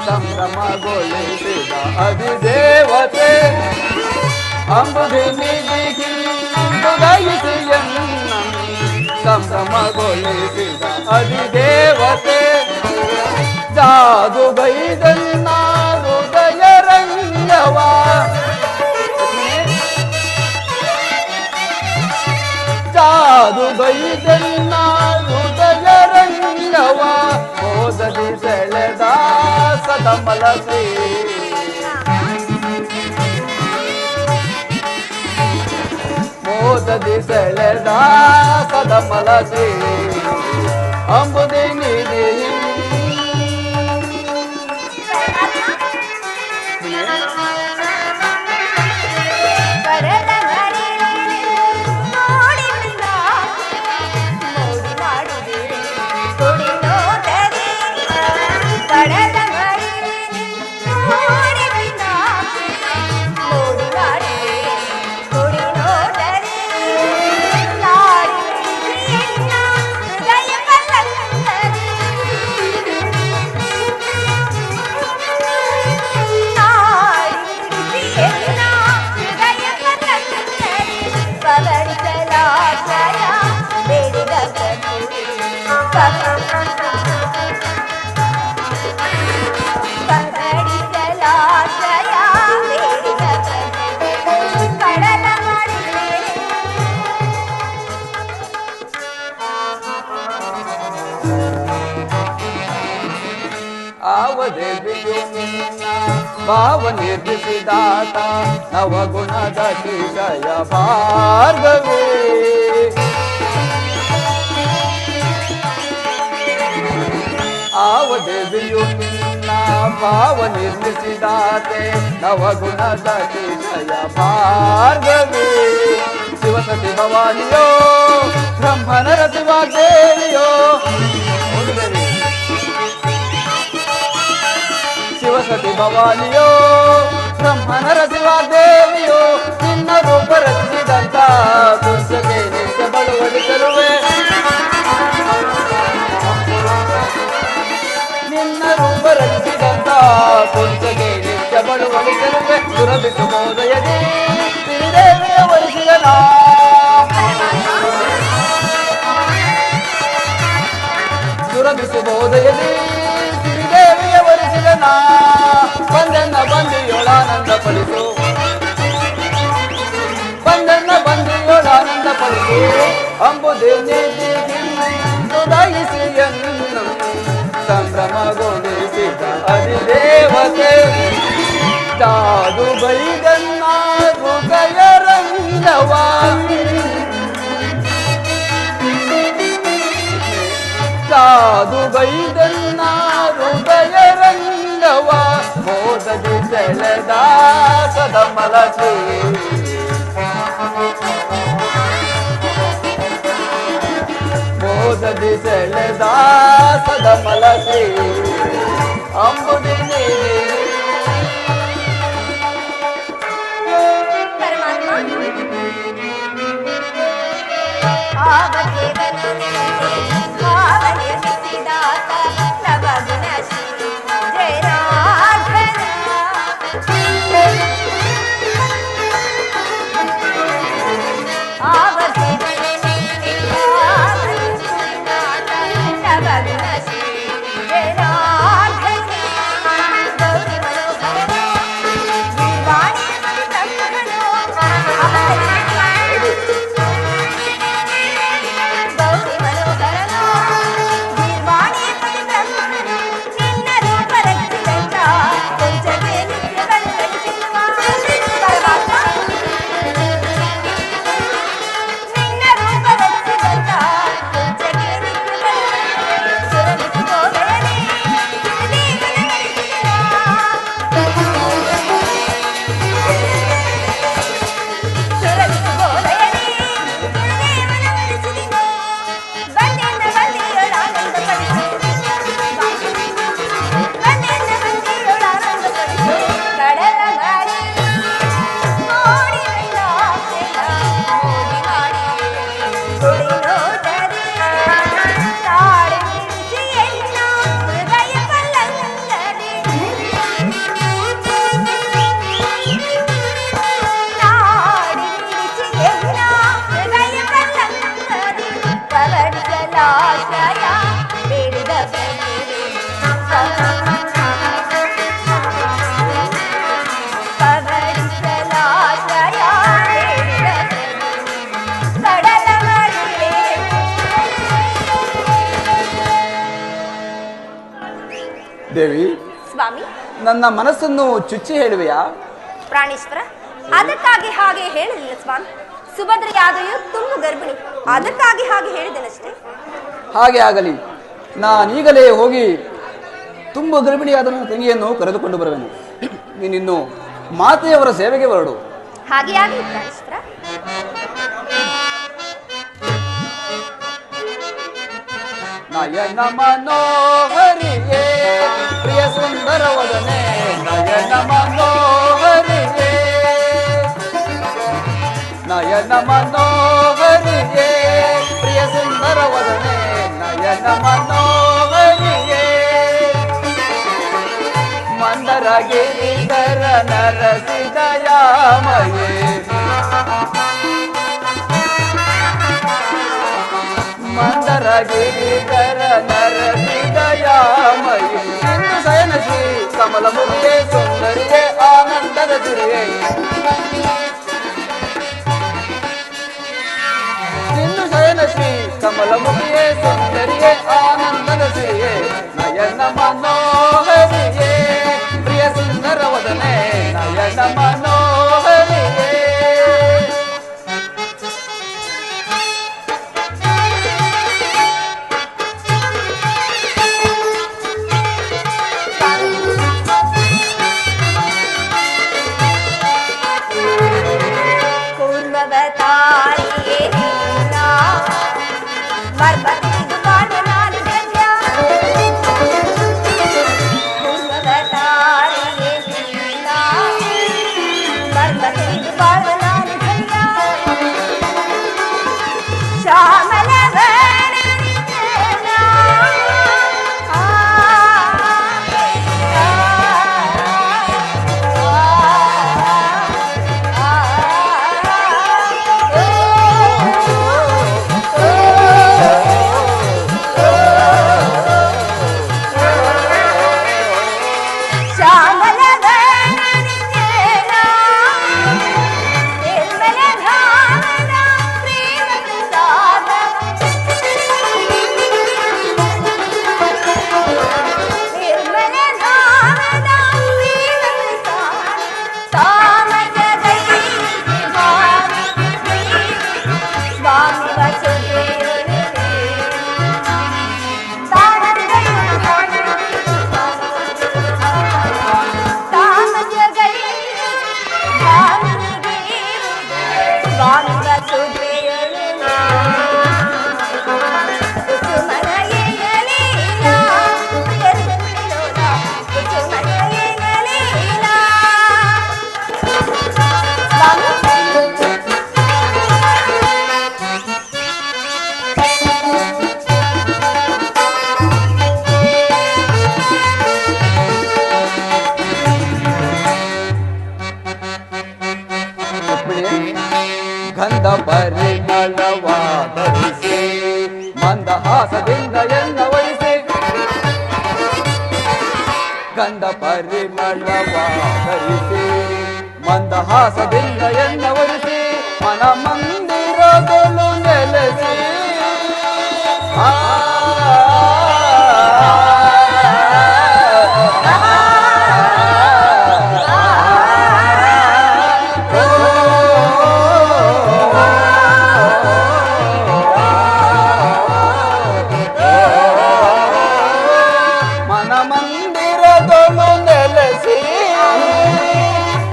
ಸಂಭ್ರಮಗೊಳಿಸಿದ ಅಧಿದೇವತೆ. ಅಂಬುಧಿನಿಧಿಹಿಂದುಗಯಿಸಿಯನ್ನಂ ಸಂಭ್ರಮಗೊಳಿಸಿದ ಅಧಿದೇವತೆ. ಜಾದುಗೈದನ್ನ ಹೃದಯ ರಂಗವ ಜಾದುಗೈದನ್ನ ಹೃದಯ ರಂಗವ ಓದದಿ ಸೆಳೆದ ಸದಮಲ ಶ್ರೀ. ಓದದಿ ಸೆಳೆದ ಸದಮಲ ಶ್ರೀ. ಅಂಬುದಿ ನಿಧಿ ಭಾವ ನಿರ್ಮಿಸಿದಾತ ನವಗುಣದ ಕಿಶಯ ಭಾರ್ಗವೇ. ಆವ ದೇವಿಯು ನಿನ್ನ ಭಾವ ನಿರ್ಮಿಸಿದಾತೆ ನವಗುಣದ ಕಿಶಯ ಭಾರ್ಗವೇ. ಶಿವಸತಿ ಭವಾನಿಯೋ ಬ್ರಹ್ಮನರ ಶಿವಾದೇವಿಯೋ. ಶಿವಸತಿ ಭವಾನಿಯೋ ಬ್ರಹ್ಮನರ ಶಿವಾದೇವಿಯೋ. ನಿನ್ನ ರೂಪ ರಚಿಸಿದಂತ ಕುಂಸಗೆ ನಿತ್ಯ ಬಳುವಳಿಸಲುವೆ. ನಿನ್ನ ರೂಪ ರಚಿಸಿದಂತ ಕುಂಸಗೆ ನಿತ್ಯ ಬಳುವಳಿಸಲುವೆ. ಸುರಬಿಟ್ಟು ಮೋದಯದಿ ಶ್ರೀದೇವಿಯ ವರಿಸಿದ ನಾ. ಸುರಬಿಟ್ಟು ಮೋದಯದಿ ಶ್ರೀದೇವಿಯ ವರಿಸಿದ ನಾ. ಬಂದನ್ನ ಬಂದಿಯೋಳಾನಂದ ಫಲಿಸು. ಬಂದನ್ನ ಬಂದಿಯೋಳಾನಂದ ಫಲಿಸು. ಅಂಬುದಿನಿಧಿಹಿಂದುದಯಿಸಿಯನ್ನು ಸಂಭ್ರಮಗೊಳಿಸಿದ ಅಧಿದೇವತೆ. ಜಾದು ಬೈದನ್ನ ಹೃದಯ ರಂಗವ ಜಾದು ಬೈದನ್ನ ಹೃದಯ ರಂಗವ ಮೋದದಿ ಸೆಳೆದ ಸದಮಲ ಶ್ರೀ. ಮೋದದಿ ಸೆಳೆದ ಸದಮಲ ಶ್ರೀ. ಅಂಬುದಿ ಗೌರಿ ಮನೋಹರನೋ ದೇವಿ, ಸ್ವಾಮಿ. ನನ್ನ ಮನಸ್ಸನ್ನು ಚುಚ್ಚಿ ಹೇಳುವೆಯಾ? ಪ್ರಾಣೇಶ್ವರ, ಅದಕ್ಕಾಗಿ ಹಾಗೆ ಹೇಳಲಿಲ್ಲ ಸ್ವಾಮಿ. ಸುಭದ್ರೆಯಾದೆಯು ತುಂಬ ಗರ್ಭಿಣಿ, ಅದಕ್ಕಾಗಿ ಹಾಗೆ ಹೇಳಿದೆನಷ್ಟೇ. ಹಾಗೆ ಆಗಲಿ, ನಾನೀಗಲೇ ಹೋಗಿ ತುಂಬ ಗರ್ಭಿಣಿಯಾದ ನನ್ನ ತಂಗಿಯನ್ನು ಕರೆದುಕೊಂಡು ಬರುವೆನು. ನೀನಿನ್ನು ಮಾತೆಯವರ ಸೇವೆಗೆ ಹೊರಡು. ಹಾಗೆ ಆಗಲಿ ಪ್ರಾಣೇಶ್ವರ. ನಯನ ಮನೋಹರಿಯೇ ಪ್ರಿಯ ಸುಂದರ ವದನೆ, ನಯನ ಮನೋಹರಿಯೇ, ನಯನ ಮನೋಹರಿಯೇ ಪ್ರಿಯ ಸುಂದರ ವದನೆ, ನಯನ ಮನೋಹರಿಯೇ, ಮಂದರ ಗಿರಿಧರ ನರಸಿದಯಾಮಯೇ, ಮಂದರ ಗಿರಿಧರ ನರಸಿದಯಾಮಯೇ, ಇಂದು ಶಯನ ಶ್ರೀ ಕಮಲ ಮುಗಿಯೇ ಸುಂದರಿಯೇ ಆನಂದದ ಸಿರಿಯೇ, ಇಂದು ಶಯನ ಶ್ರೀ ಕಮಲ ಮುಗಿಯೇ ಸುಂದರಿಯೇ ಆನಂದದ ಸಿರಿಯೇ, ನಯನ ಮನೋಹರಿಯೇ ಪ್ರಿಯ ಸುಂದರ ವದನೆ, ನಯನ ಮನೋಹರಿಯೇ. ಗಂಧ ಪರಿಮಳವಾಧರಿಸಿ ಮಂದಹಾಸದಿಂದ ಎನ್ನವರಿಸಿ, ಗಂಧ ಪರಿಮಳವಾಧರಿಸಿ ಮಂದಹಾಸದಿಂದ ಎನ್ನವರಿಸಿ, ಮನ ಮಂದಿರಗಳು ನೆಲೆಸಿ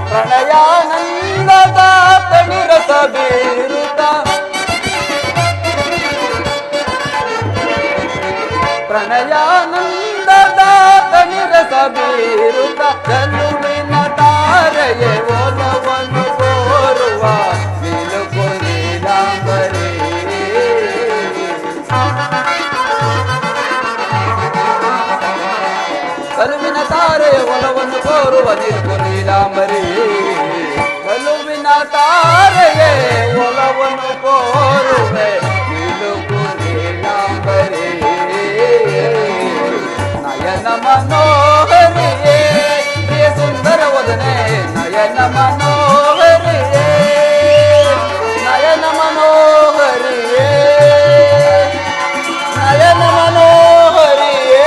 ಪ್ರಣಯಾನಂದದ ತಣಿರಸ ಬೀರುತ್ತ, ಪ್ರಣಯಾನಂದದ ತಣಿರಸ ಬೀರುತ್ತ, ಚೆಲುವಿನ ತಾರೆಯೇ ಒಲವನ್ನು ಕೋರುವ ನಿಲುಕು ನೀಲಾಂಬರಿ, ಕಲುವಿನ ತಾರೆಯ ಒಲವನ್ನು ಕೋರುವ ನಿಲುಕು ನೀಲಾಂಬರಿ, ಕಲುವಿನ ತಾರೆಯೇ ಒಲವನ್ನು ಕೋರುವೆ ನಿಲುಕು ನೀಲಾಂಬರಿ, ನಯನ ಮನೋಹರಿಯೇ ಪ್ರಿಯ ಸುಂದರ ವದನೆ, ನಯನ ಮನೋಹರಿಯೇ, ನಯನ ಮನೋಹರಿಯೇ, ನಯನ ಮನೋಹರಿಯೇ.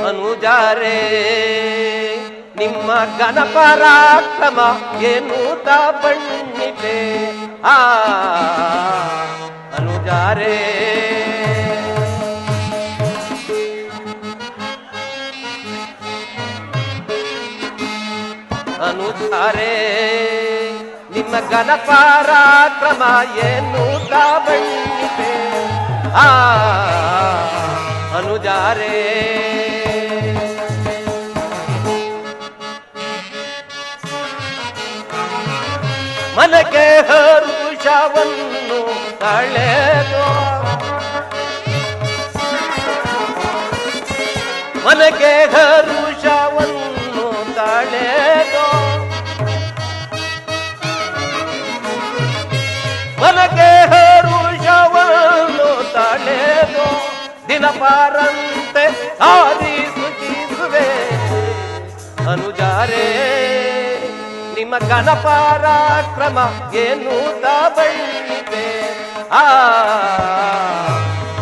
ಅನುಜಾರೇ ನಿಮ್ಮ ಘನಪರಾಕ್ರಮ ಎನ್ನುತ್ತ ಬಣ್ಣಿತೆ ಅನುಜಾರೇ ಅನುಜಾರೇ ನಿಮ್ಮ ಘನಪರಾಕ್ರಮ ಎನ್ನುತ್ತ ಬಣ್ಣಿತೆ ಅನುಜಾರೇ ಮನಕ್ಕೆ ಹರುಷವನ್ನು ತಳೆದು ಮನಕ್ಕೆ ಹರುಷವನ್ನು ತಳೆದು ಮನಕ್ಕೆ ಹರುಷವನ್ನು ತಳೆದು ದಿನಪಾರಂತೆ ಆದಿ ಸುಖಿಸುವೆ ಅನುಜಾರೇ ನಿಮ್ಮ ಘನಪರಾಕ್ರಮ ಎನ್ನುತ್ತ ಬಣ್ಣಿತೆ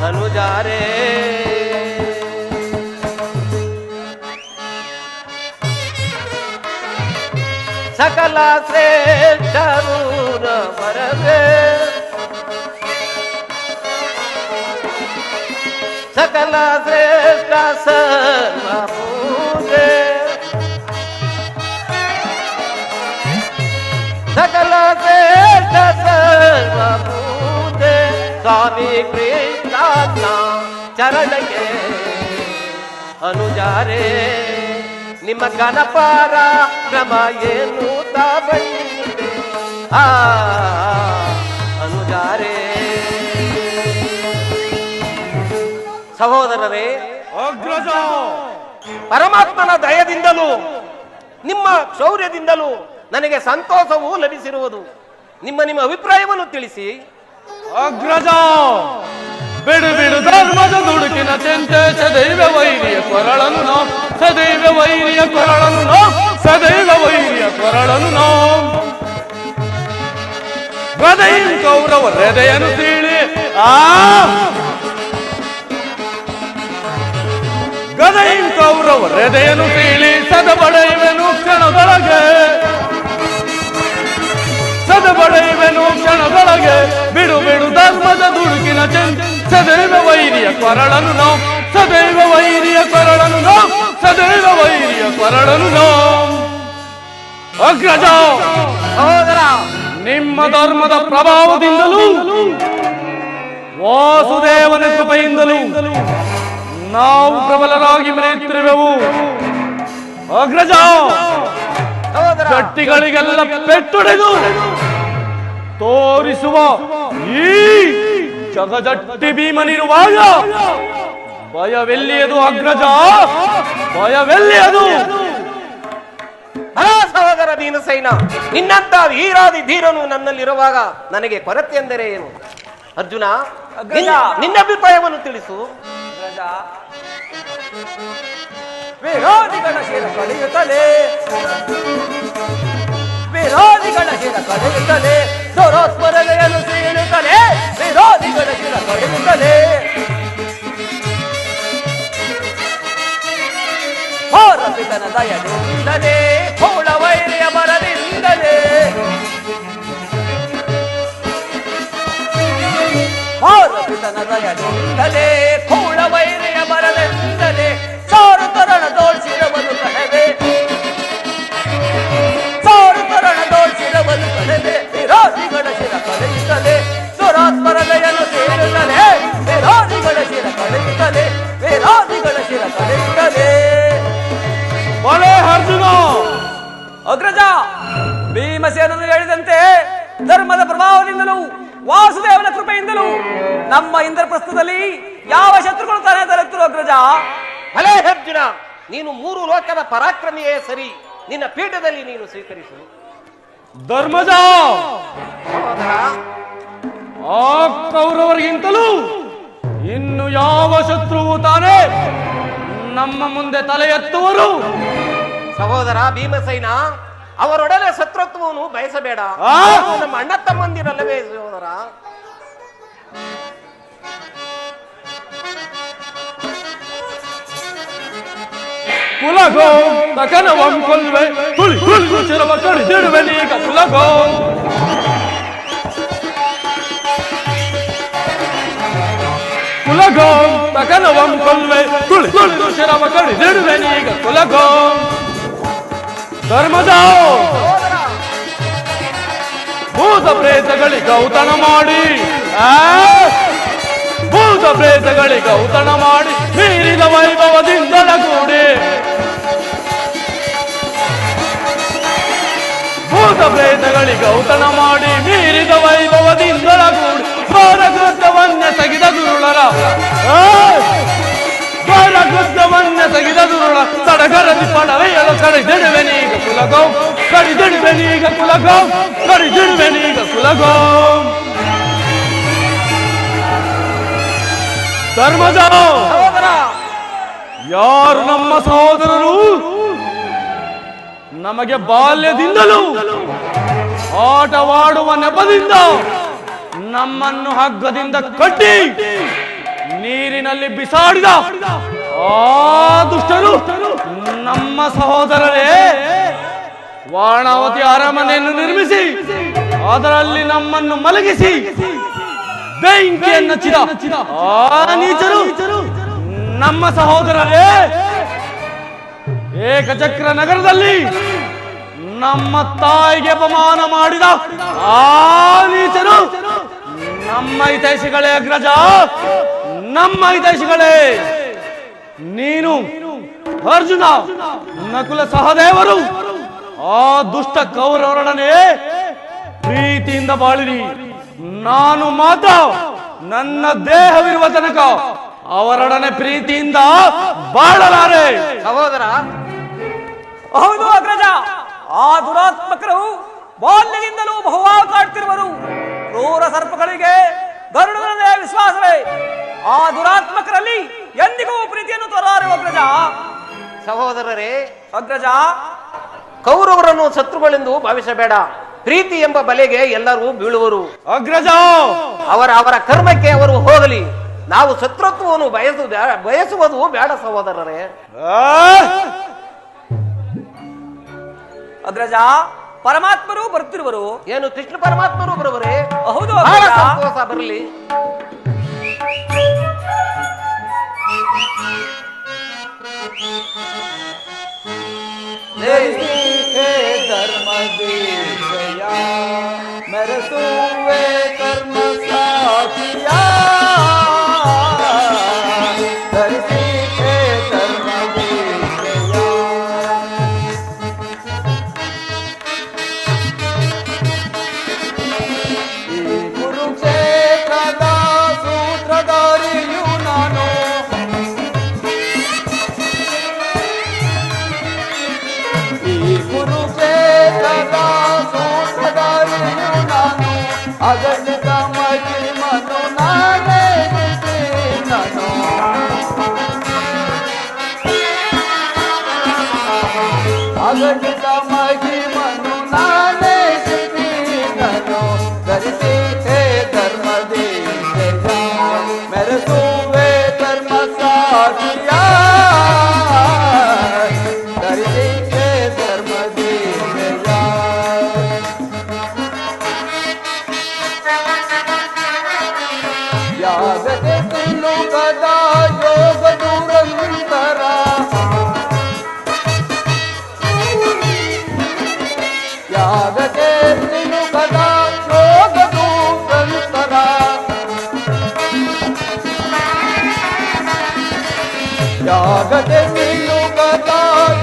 ಅನುಜಾರೇ ಸಕಲ ಶ್ರೇಷ್ಠರು ಬರವೇ ಸಕಲ ಶ್ರೇಷ್ಠ ಸರ್ವ ಪೂಜೆ ಸಕಲ ಶ್ರೇಷ್ಠ ಸರ್ವ ಪೂಜೆ ಸ್ವಾಮಿ ಕೃಷ್ಣ ಚರಣಕ್ಕೆ ಅನುಜಾರೇ ನಿಮ್ಮ ಘನಪರಾಕ್ರಮ ಎನ್ನುತ್ತ ಬಣ್ಣಿತೆ ಅನುಜಾರೇ ಸಹೋದರರೇ ಅಗ್ರಜ ಪರಮಾತ್ಮನ ದಯದಿಂದಲೂ ನಿಮ್ಮ ಶೌರ್ಯದಿಂದಲೂ ನನಗೆ ಸಂತೋಷವೂ ಲಭಿಸಿರುವುದು. ನಿಮ್ಮ ಅಭಿಪ್ರಾಯವನ್ನು ತಿಳಿಸಿ. ಅಗ್ರಜ ಬಿಡು ಬಿಡು ಧರ್ಮದ ದುಡುಕಿನ ಚಿಂತೆ ಸದೈವ ವೈರಿಯ ಕೊರಳನ್ನು ಸದೈವ ವೈರಿಯ ಕೊರಳನ್ನು ಸದೈವ ವೈರಿಯ ಕೊರಳನ್ನು ಹೃದಯ ಕೌರವ ಹೃದಯನು ತೀಳಿ ಗದೈ ಕೌರವ ಹೃದಯನು ತೀಳಿ ಸದಬಡೆಯುವೆನು ಕ್ಷಣದೊಳಗೆ ಸದಬಡೆಯುವೆನು ಕ್ಷಣದೊಳಗೆ ಬಿಡು ಬಿಡು ಧರ್ಮದ ದುಡುಕಿನ ಚಿಂತೆ ಸದೈವ ವೈರಿಯ ಕೊರಳನು ನಾವು ಸದೈವ ವೈರಿಯ ಕೊರಳನು ನಾವು ಸದೈವ ವೈರಿಯ ಕೊರಳನು ನಾವು. ಅಗ್ರಜ ಸಹೋದರ, ನಿಮ್ಮ ಧರ್ಮದ ಪ್ರಭಾವದಿಂದಲೂ ವಾಸುದೇವನ ಕೃಪೆಯಿಂದಲೂ ನಾವು ಪ್ರಬಲರಾಗಿ ಮೆರೆಯುತ್ತಿರುವೆವು. ಅಗ್ರಜ ಗಟ್ಟಿಗಳಿಗೆಲ್ಲ ಪೆಟ್ಟೊಡೆದು ತೋರಿಸುವ ಈ ಜಗಜಟ್ಟಿ ಭೀಮನಿರುವಾಗ ಭಯವೆಲ್ಲಿಯದು ಅಗ್ರಜ, ಭಯವೆಲ್ಲಿಯದು? ಸಹೋದರ ಭೀಮಸೇನ, ನಿನ್ನಂತ ವೀರಾದಿ ಧೀರನು ನನ್ನಲ್ಲಿರುವಾಗ ನನಗೆ ಕೊರತೆ ಎಂದರೆ ಏನು? ಅರ್ಜುನ, ನಿನ್ನ ಅಭಿಪ್ರಾಯವನ್ನು ತಿಳಿಸು. ವಿರೋಧಿಗಳ ಶಿರ ಕಳೆಯುತ್ತಲೇ ವಿರೋಧಿಗಳ ಶಿರ ಕಳೆಯುತ್ತಲೇ ಸೌರೋಸ್ಮರಣೆಯನ್ನು ಸೀಳುತ್ತಲೇ ವಿರೋಧಿಗಳ ಶಿರ ಕಳೆಯುತ್ತಲೇ ಭಾರತನ ದಯದಿಂದಲೇ ಹೂಳ ವೈರಿಯ ಬರದಿಂದಲೇ ಭಾರತನ ದಯದಿಂದಲೇ ಹೂಳ ವೈರಿಯ ಬರದಿಂದಲೇ ಸಾರು ತರಣ ದೋಷಿರವನು ಕಣವೆ ಸಾರು ತರಣ ದೋಷಿರವನು ಕಣವೆ ವಿರೋಧಿಗಳ ಶಿರ ಕಳೆಯುತ್ತಲೇ ಸುರಾತ್ಮರದಯನ್ನು ಸೇರುತ್ತಲೇ ವಿರೋಧಿಗಳ ಶಿರ ಕಳೆಯುತ್ತಲೇ ವಿರೋಧಿಗಳ ಶಿರ ಕಳೆಯುತ್ತಲೇ. ಬಲೆ ಅರ್ಜುನ. ಅಗ್ರಜ, ಭೀಮಸೇನನು ಹೇಳಿದಂತೆ ಧರ್ಮದ ಪ್ರಭಾವದಿಂದಲೂ ವಾಸುದೇವನ ಕೃಪೆಯಿಂದಲೂ ನಮ್ಮ ಇಂದ್ರಪ್ರಸ್ಥದಲ್ಲಿ ಯಾವ ಶತ್ರುಗಳು ತಾನೇ ತಲೆತ್ತರು ಅಗ್ರಜ. ಭಲೇ ಅರ್ಜುನ, ನೀನು 3 ಲೋಕದ ಪರಾಕ್ರಮಿಯೇ ಸರಿ, ನಿನ್ನ ಪೀಠದಲ್ಲಿ ನೀನು ಸ್ವೀಕರಿಸು. ಧರ್ಮಜ, ಆ ಕೌರವರಿಗಿಂತಲೂ ಇನ್ನು ಯಾವ ಶತ್ರುವು ತಾನೇ ನಮ್ಮ ಮುಂದೆ ತಲೆ ಎತ್ತುವರು? ಸಹೋದರ ಭೀಮಸೇನ, ಅವರೊಡನೆ ಶತ್ರುತ್ವವನ್ನು ಬಯಸಬೇಡ. ನಮ್ಮ ಅಣ್ಣ ತಮ್ಮಂದಿರಲ್ಲವೇ ಸಹೋದರ. ಕುಲಗೋ ತಕನವಂ ಕೊಲ್ವೆ ತುಳಿ ತುಳಿದು ಚಿರವ ಕಡಿದಿಡುವೆನೀಗ ಕುಲಗೋ ಕುಲಗೋ ತಕನವಂ ಕೊಲ್ವೆ ತುಳಿ ತುಳಿದು ಚಿರವ ಕಡಿದಿಡುವೆನೀಗ ಕುಲಗೋ ಧರ್ಮದ ಭೂತ ಪ್ರೇತಗಳಿಗೆ ಔತಣ ಮಾಡಿ ಭೂತ ಪ್ರೇತಗಳಿಗೆ ಔತಣ ಮಾಡಿ ಮೀರಿದ ವೈಭವದಿಂದಲಗೂಡಿ ಭೂತ ಪ್ರೇತಗಳಿಗೆ ಔತಣ ಮಾಡಿ ಮೀರಿದ ವೈಭವದಿಂದಲಗೂಡಿ ಭಾರಕೃತ್ಯವನ್ನೇ ತೆಗೆದ ದುರುಳರ ಭಾರಕೃತ್ಯವನ್ನೇ ತೆಗೆದ ದುರುಳ ಸಡಗರದಿ ಪಡವೆಯಲು ಕಡಿದಿಡುವೆನೀಗ ಕುಲಗೋ ಕಡಿದಿಡುವೆನೀಗ ಕುಲಗೋ ಕಡಿದಿಡುವೆನೀಗ ಕುಲಗೋ ಧರ್ಮದ ಯಾರು ನಮ್ಮ ಸಹೋದರರು ನಮಗೆ ಬಾಲ್ಯದಿಂದಲೂ ಆಟವಾಡುವ ನೆಪದಿಂದ ನಮ್ಮನ್ನು ಹಗ್ಗದಿಂದ ಕಟ್ಟಿ ನೀರಿನಲ್ಲಿ ಬಿಸಾಡಿದ ಆ ದುಷ್ಟರು ನಮ್ಮ ಸಹೋದರರೇ ವಾರಣಾವತಿ ಅರಮನೆಯನ್ನು ನಿರ್ಮಿಸಿ ಅದರಲ್ಲಿ ನಮ್ಮನ್ನು ಮಲಗಿಸಿ ಬೆಂಕಿಯನ್ನು ಹಚ್ಚಿದ ಆ ನೀಚರು ನಮ್ಮ ಸಹೋದರರೇ ಏಕಚಕ್ರ ನಗರದಲ್ಲಿ ನಮ್ಮ ತಾಯಿಗೆ ಅಪಮಾನ ಮಾಡಿದ ಆ ನೀಚರು ನಮ್ಮ ಹಿತೈಷಿಗಳೇ ಅಗ್ರಜ ನಮ್ಮ ಹಿತೈಷಿಗಳೇ ನೀನು ಅರ್ಜುನ ನಕುಲ ಸಹದೇವರು ಆ ದುಷ್ಟ ಕೌರವರೊಡನೆ ಪ್ರೀತಿಯಿಂದ ಬಾಳಿರಿ ನಾನು ಮಾತ್ರ ನನ್ನ ದೇಹವಿರುವ ತನಕ ಅವರೊಡನೆ ಪ್ರೀತಿಯಿಂದ ಬಾಳಲಾರೆ ಸಹೋದರ ಹೌದು ಅಗ್ರಜ ಆ ದುರಾತ್ಮಕರು ಬಾಲ್ಯದಿಂದಲೂ ಬಹುವಾಗಿ ಕಾಡ್ತಿರುವರು ಕ್ರೂರ ಸರ್ಪಗಳಿಗೆ ಗರುಡನೇ ವಿಶ್ವಾಸವೇ ಆ ದುರಾತ್ಮಕರಲ್ಲಿ ಎಂದಿಗೂ ಪ್ರೀತಿಯನ್ನು ತೋರಾರು ಅಗ್ರಜ ಸಹೋದರರೇ ಅಗ್ರಜ ಕೌರವರನ್ನು ಶತ್ರುಗಳೆಂದು ಭಾವಿಸಬೇಡ ಪ್ರೀತಿ ಎಂಬ ಬಲೆಗೆ ಎಲ್ಲರೂ ಬೀಳುವರು ಅಗ್ರಜ ಅವರ ಕರ್ಮಕ್ಕೆ ಅವರು ಹೋಗಲಿ ನಾವು ಶತ್ರುತ್ವವನ್ನು ಬಯಸುವುದು ಬೇಡ ಸಹೋದರರೇ ಅಗ್ರಜ ಪರಮಾತ್ಮರು ಬರುತ್ತಿರುವರು ಏನು ಕೃಷ್ಣ ಪರಮಾತ್ಮರು ಬರುವರೇ ಹೌದು ಬಹಳ ಸಂತೋಷ ಬರಲಿ ಧರ್ಮ ದೇಶಯ ಮೆರೆಸುವೆ ಕರ್ಮ ಸಾಧಿಯ ಧರಿಸಿ ಧರ್ಮ ದೇಶಯ ಈ ಕುರುಕ್ಷೇತ್ರದ ಸೂತ್ರಧಾರಿಯು ನಾನು ಕುರುಕ್ಷೇತ್ರದ ಸೂತ್ರಧಾರಿಯು ನಾನು ಅಗಣಿತ ಮಹಿಮನು ನಾನೇ ನಾನು ಅಗಣಿತ ಮಹಿಮನು ನಾನೇ ನಾನು ಧರಿಸಿ ಹೇ ಧರ್ಮ ದೇಶ ಮೆರೆಸುವೆ ಧರ್ಮ ಸಾಧಿಯ ಧರಿಸಿ ಯಾಗದೆ ತಿಳುಗದ ಯೋಗ ದುರಂತರ ಯಾಗದೆ ತಿಳುಗದ ಯೋಗ ದುರಂತರ ಯಾಗದೆ ತಿಳುಗದ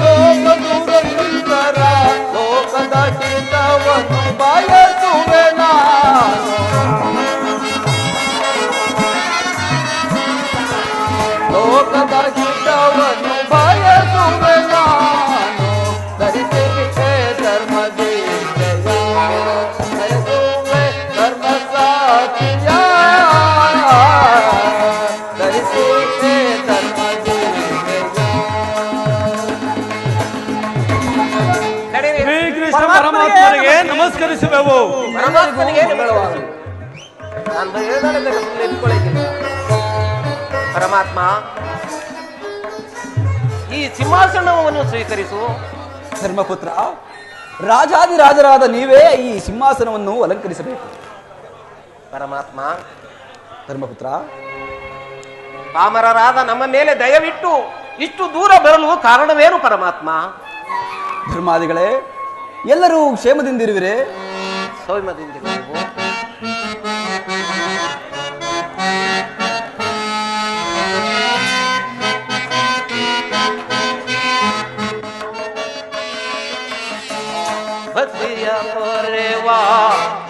ಯೋಗ ದುರಂತರ ಲೋಕದ ಹಿತವನ್ನು ಬಯಸುವೆ ನಾನು ಲೋಕದ ಹಿತವನ್ನು ಬಯಸುವೆ ನಾನು ಧರಿಸಿ ಧರ್ಮ ದೇಶಯ ಬಯಸುವೆ ಧರ್ಮ ಸಾಧಿಯ ಧರಿಸಿ ಧರ್ಮ ಶ್ರೀಕೃಷ್ಣ ಪರಮಾತ್ಮನಿಗೆ ನಮಸ್ಕರಿಸುವೆವು ಪರಮಾತ್ಮನಿಗೆ ನಿಮ್ಮಳವಾಗಲಿ ನಾನು ಹೇಳಿದ ಸುಮ್ಮನೆ ಇಟ್ಕೊಳ್ಳಿಕ್ಕಿಲ್ಲ ಪರಮಾತ್ಮ ಈ ಸಿಂಹಾಸನವನ್ನು ಸ್ವೀಕರಿಸು. ಧರ್ಮಪುತ್ರ, ರಾಜಾದಿರಾಜರಾದ ನೀವೇ ಈ ಸಿಂಹಾಸನವನ್ನು ಅಲಂಕರಿಸಬೇಕು. ಪರಮಾತ್ಮ, ಧರ್ಮಪುತ್ರ, ಪಾಮರರಾದ ನಮ್ಮ ಮೇಲೆ ದಯವಿಟ್ಟು ಇಷ್ಟು ದೂರ ಬರಲು ಕಾರಣವೇನು ಪರಮಾತ್ಮ? ಧರ್ಮಾದಿಗಳೇ, ಎಲ್ಲರೂ ಕ್ಷೇಮದಿಂದಿರುವಿರೇ? ಸೌಮ್ಯದಿಂದ ನೀವು ಭಕ್ತಿಯ ಪೊರೆವಾ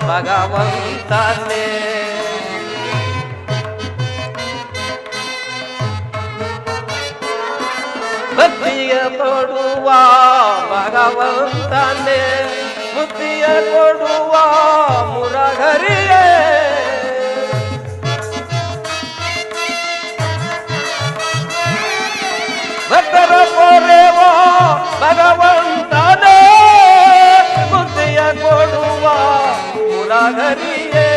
ಭಗವಂತನೇ, ಭಕ್ತಿಯ ಕೊಡುವ ಭಗವಂತನೇ, ಮುಕ್ತಿಯ ಕೊಡುವ ಮುರಹರಿಯೇ, ಭಕ್ತರ ಪೊರೆವ ಭಗವಂತನೇ, ಮುಕ್ತಿಯ ಕೊಡುವ ಮುರಹರಿಯೇ.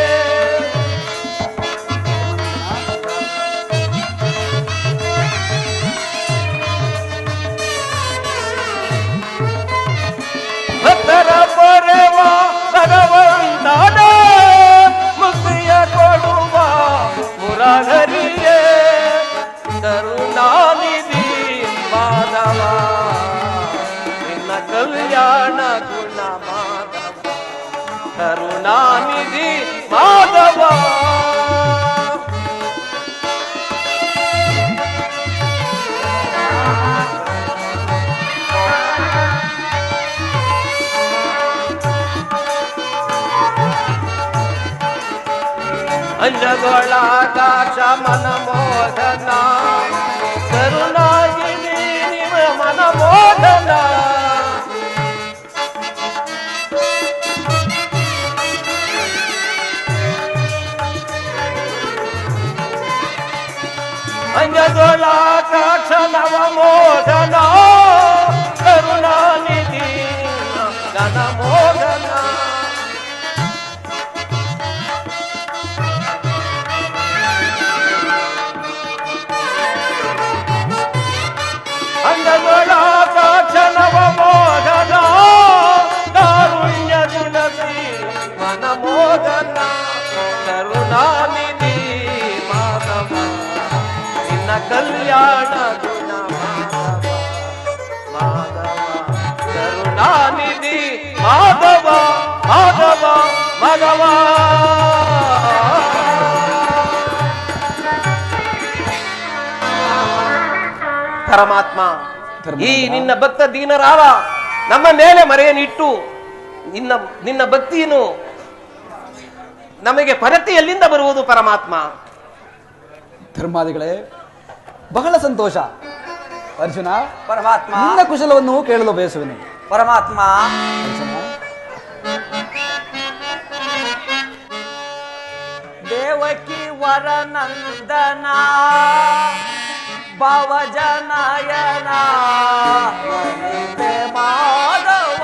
ಭಕ್ತರ ಪೊರೆವ ಭಗವಂತನೇ, ಮುಕ್ತಿಯ ಕೊಡುವ ಮುರಹರಿಯೇ. ಕರುಣಾನಿಧಿ ಮಾಧವ, ನಿನ್ನ ಕಲ್ಯಾಣ ಗುಣ ಮಾಧವ, ಕರುಣಾನಿಧಿ ಮಾಧವ. ಅಂಜಗೊಳಾಕಾಶ ಮನಮೋಹನ, ಕರುಣಾಗಿನಿ ನಿವ ಮನಮೋಹನ. ಅಂಜಗೊಳಾಕಾಶ ನವಮೋಹನ, ಕರುಣಾನಿಧಿ ಘನಮೋಹನ. ಅಂಗಗಳಾಕಾಶ ನವಮೋಹನ, ಕಾರುಣ್ಯ ಗುಣಸಿ ಮನಮೋಹನ, ಕರುಣಾನಿಧಿ ಮಾಧವ, ನಿನ್ನ ಕಲ್ಯಾಣ ಗುಣ ಮಾಧವ, ಮಾಧವ, ಕರುಣಾನಿಧಿ ಮಾಧವ, ಮಾಧವ, ಮಾಧವ. ಪರಮಾತ್ಮ, ಈ ನಿನ್ನ ಭಕ್ತ ದೀನರಾದ ನಮ್ಮ ಮೇಲೆ ಮರೆಯನ್ನಿಟ್ಟು ನಿನ್ನ ಭಕ್ತಿಯನ್ನು ನಮಗೆ ಕೊರತೆ ಎಲ್ಲಿಂದ ಬರುವುದು ಪರಮಾತ್ಮ? ಧರ್ಮಾದಿಗಳೇ, ಬಹಳ ಸಂತೋಷ. ಅರ್ಜುನ, ಪರಮಾತ್ಮ, ನಿನ್ನ ಕುಶಲವನ್ನು ಕೇಳಲು ಬಯಸುವೆನು. ಪರಮಾತ್ಮ, ಅರ್ಜುನ, ದೇವಕಿ ವರನಂದನ ಭಾವಜನಯನ ಮಾಧವ,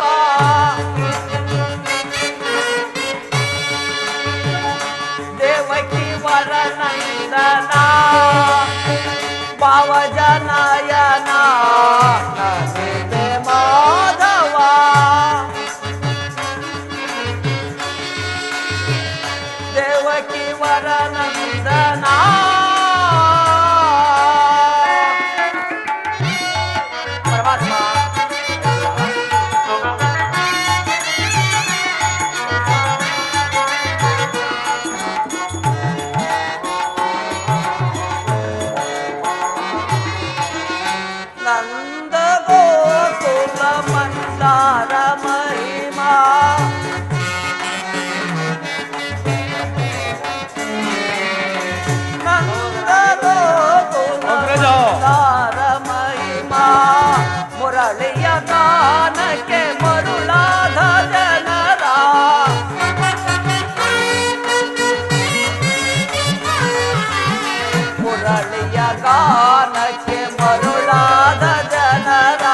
ದೇವಕಿ ವರನಂದನ ಭಾವಜನಯನ ಮಾಧವ, ದೇವಕಿ ವರನಂದನ ನಂದ ಗೋಕುಲ ಮಂದಾರ ಮಹಿಮಾ, ನಂದ ಗೋಕುಲ ಮಂದಾರ ಮಹಿಮಾ, ಮುರಳಿಯ ಗಾನಕ್ಕೆ ಮರುಳಾದ ಜನರ, ಮುರಳಿಯ ಗಾನಕ್ಕೆ ಮರುಳಾದ ಜನರ,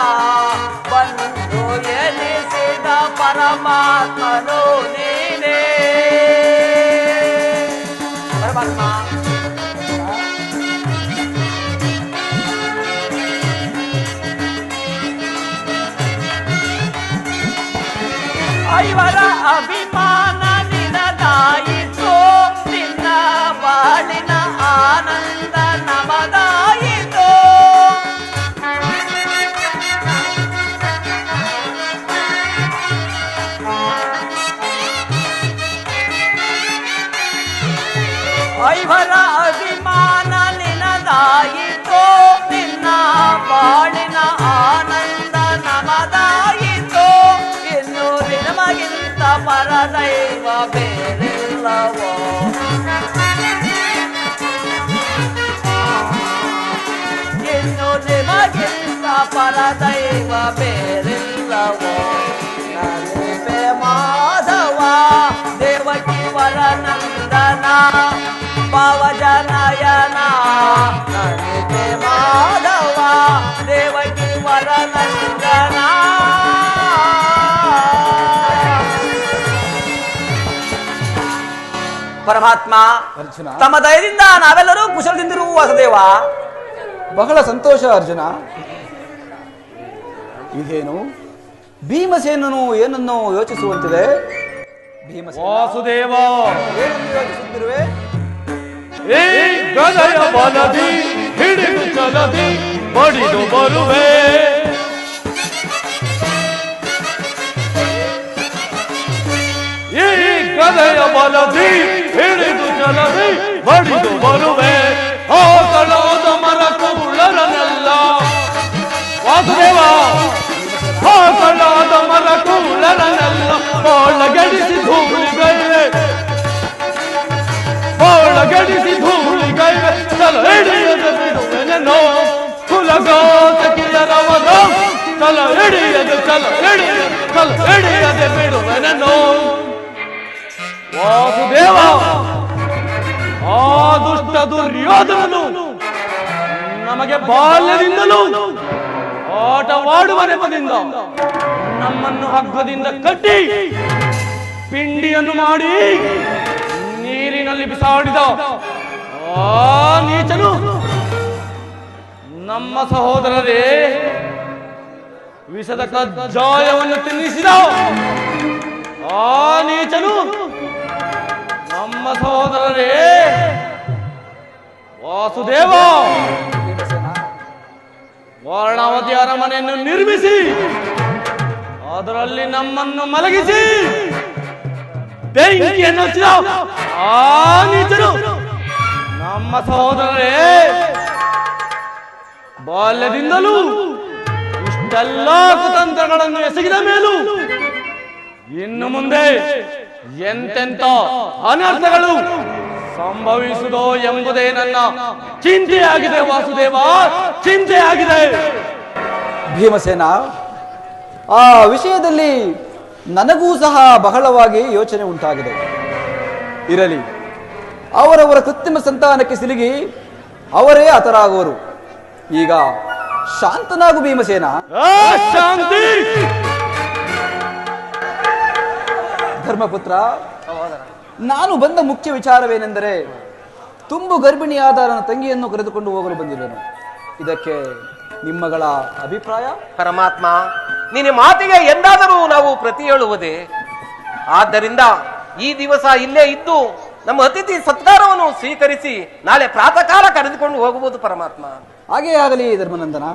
ಬಂದು ಎನಿಸಿದ ಪರಮಾತ್ಮನು ನೀನೇ. ಪರಮಾತ್ಮ, ಪರದೈವ ಬೇರಿಲ್ಲವೋ ನರೇಪೆ ಮಾಧವ ದೇವಕಿ ವರನಂದನ ಭಾವಜನಯನ ನರೇಪೆ ಮಾಧವ ದೇವಕಿ ವರನಂದನ. ಪರಮಾತ್ಮ ಅರ್ಜುನ, ತಮ್ಮ ದಯದಿಂದ ನಾವೆಲ್ಲರೂ ಕುಶಲದಿಂದಿರುವ ವಾಸುದೇವ. ಬಹಳ ಸಂತೋಷ ಅರ್ಜುನ. ಇದೇನು ಭೀಮಸೇನನು ಏನನ್ನು ಯೋಚಿಸುವಂತಿದೆ? ಭೀಮಸೇನ, ವಾಸುದೇವ, ಏನನ್ನು ಯೋಚಿಸುತ್ತಿರುವೆ? ಈ ಗದೆಯ ಬಲದಿ ಹಿಡಿದು ಚಲದಿ ಬಡಿದು ಬರುವೆ. ಈ ಗದೆಯ ಬಲದಿ ಹಿಡಿದು ಚಲದಿ ಬಡಿದು ಬರುವೆ. ಆ ಕಳಾದ ಮರ ಕೂಳರನೆಲ್ಲ ವಾಸುದೇವ, ಆ ಕಳಾದ ಮರ ಕೂಳರನೆಲ್ಲ ಒಳಗಡಿಸಿ ಧೂಳಿಗೈವೆ, ಒಳಗಡಿಸಿ ಧೂಳಿಗೈವೆ. ಚಲ ಹಿಡಿಯದೆ ಬಿಡುವೆನೆನೋ ಕುಲಗಾತ ಕಿಲರವನ, ಚಲ ಹಿಡಿಯದೆ ಚಲ ಹಿಡಿಯದೆ ಬಿಡುವೆನೆನೋ. ವಾಸುದೇವ, ಆ ದುಷ್ಟ ದುರ್ಯೋಧನನು ನಮಗೆ ಬಾಲ್ಯದಿಂದಲೂ ಆಟವಾಡುವ ನೆಪದಿಂದ ನಮ್ಮನ್ನು ಹಗ್ಗದಿಂದ ಕಟ್ಟಿ ಪಿಂಡಿಯನ್ನು ಮಾಡಿ ನೀರಿನಲ್ಲಿ ಬಿಸಾಡಿದ ಆ ನೀಚನು ನಮ್ಮ ಸಹೋದರರೇ ವಿಷದ ಕಜ್ಜಾಯವನ್ನು ತಿನ್ನಿಸಿದ ಆ ನೀಚನು ನಮ್ಮ ಸಹೋದರರೇ ವಾಸುದೇವ ವರ್ಣಾವತಿ ಅರಮನೆಯನ್ನು ನಿರ್ಮಿಸಿ ಅದರಲ್ಲಿ ನಮ್ಮನ್ನು ಮಲಗಿಸಿ ಬೆಂಕಿಯನ್ನು ಹಚ್ಚಿದ ಆ ನೀಚನು ನಮ್ಮ ಸಹೋದರರೇ ಬಾಲ್ಯದಿಂದಲೂ ಇಷ್ಟೆಲ್ಲ ಕುತಂತ್ರಗಳನ್ನು ಎಸಗಿದ ಮೇಲೂ ಇನ್ನು ಮುಂದೆ ಎಂತೆಂತ ಅನರ್ಥಗಳು ಸಂಭವಿಸುವುದೋ ಎಂಬುದೇ ನನ್ನ ಚಿಂತೆಯಾಗಿದೆ ವಾಸುದೇವ, ಚಿಂತೆಯಾಗಿದೆ. ಭೀಮಸೇನ, ಆ ವಿಷಯದಲ್ಲಿ ನನಗೂ ಸಹ ಬಹಳವಾಗಿ ಯೋಚನೆ ಉಂಟಾಗಿದೆ. ಇರಲಿ, ಅವರವರ ಕೃತ್ರಿಮ ಸಂತಾನಕ್ಕೆ ಸಿಲುಗಿ ಅವರೇ ಹತರಾಗುವರು. ಈಗ ಶಾಂತನಾಗು ಭೀಮಸೇನ. ಶಾಂತಿ. ಧರ್ಮಪುತ್ರ, ನಾನು ಬಂದ ಮುಖ್ಯ ವಿಚಾರವೇನೆಂದರೆ ತುಂಬು ಗರ್ಭಿಣಿಯಾದ ನನ್ನ ತಂಗಿಯನ್ನು ಕರೆದುಕೊಂಡು ಹೋಗಲು ಬಂದಿದ್ದೇನೆ. ಇದಕ್ಕೆ ನಿಮ್ಮಗಳ ಅಭಿಪ್ರಾಯ? ಪರಮಾತ್ಮ, ನಿನ್ನ ಮಾತಿಗೆ ಎಂದಾದರೂ ನಾವು ಪ್ರತಿ ಹೇಳುವುದೇ? ಆದ್ದರಿಂದ ಈ ದಿವಸ ಇಲ್ಲೇ ಇದ್ದು ನಮ್ಮ ಅತಿಥಿ ಸತ್ಕಾರವನ್ನು ಸ್ವೀಕರಿಸಿ ನಾಳೆ ಪ್ರಾತಃ ಕಾಲ ಕರೆದುಕೊಂಡು ಹೋಗಬಹುದು ಪರಮಾತ್ಮ. ಹಾಗೇ ಆಗಲಿ ಧರ್ಮನಂದನ.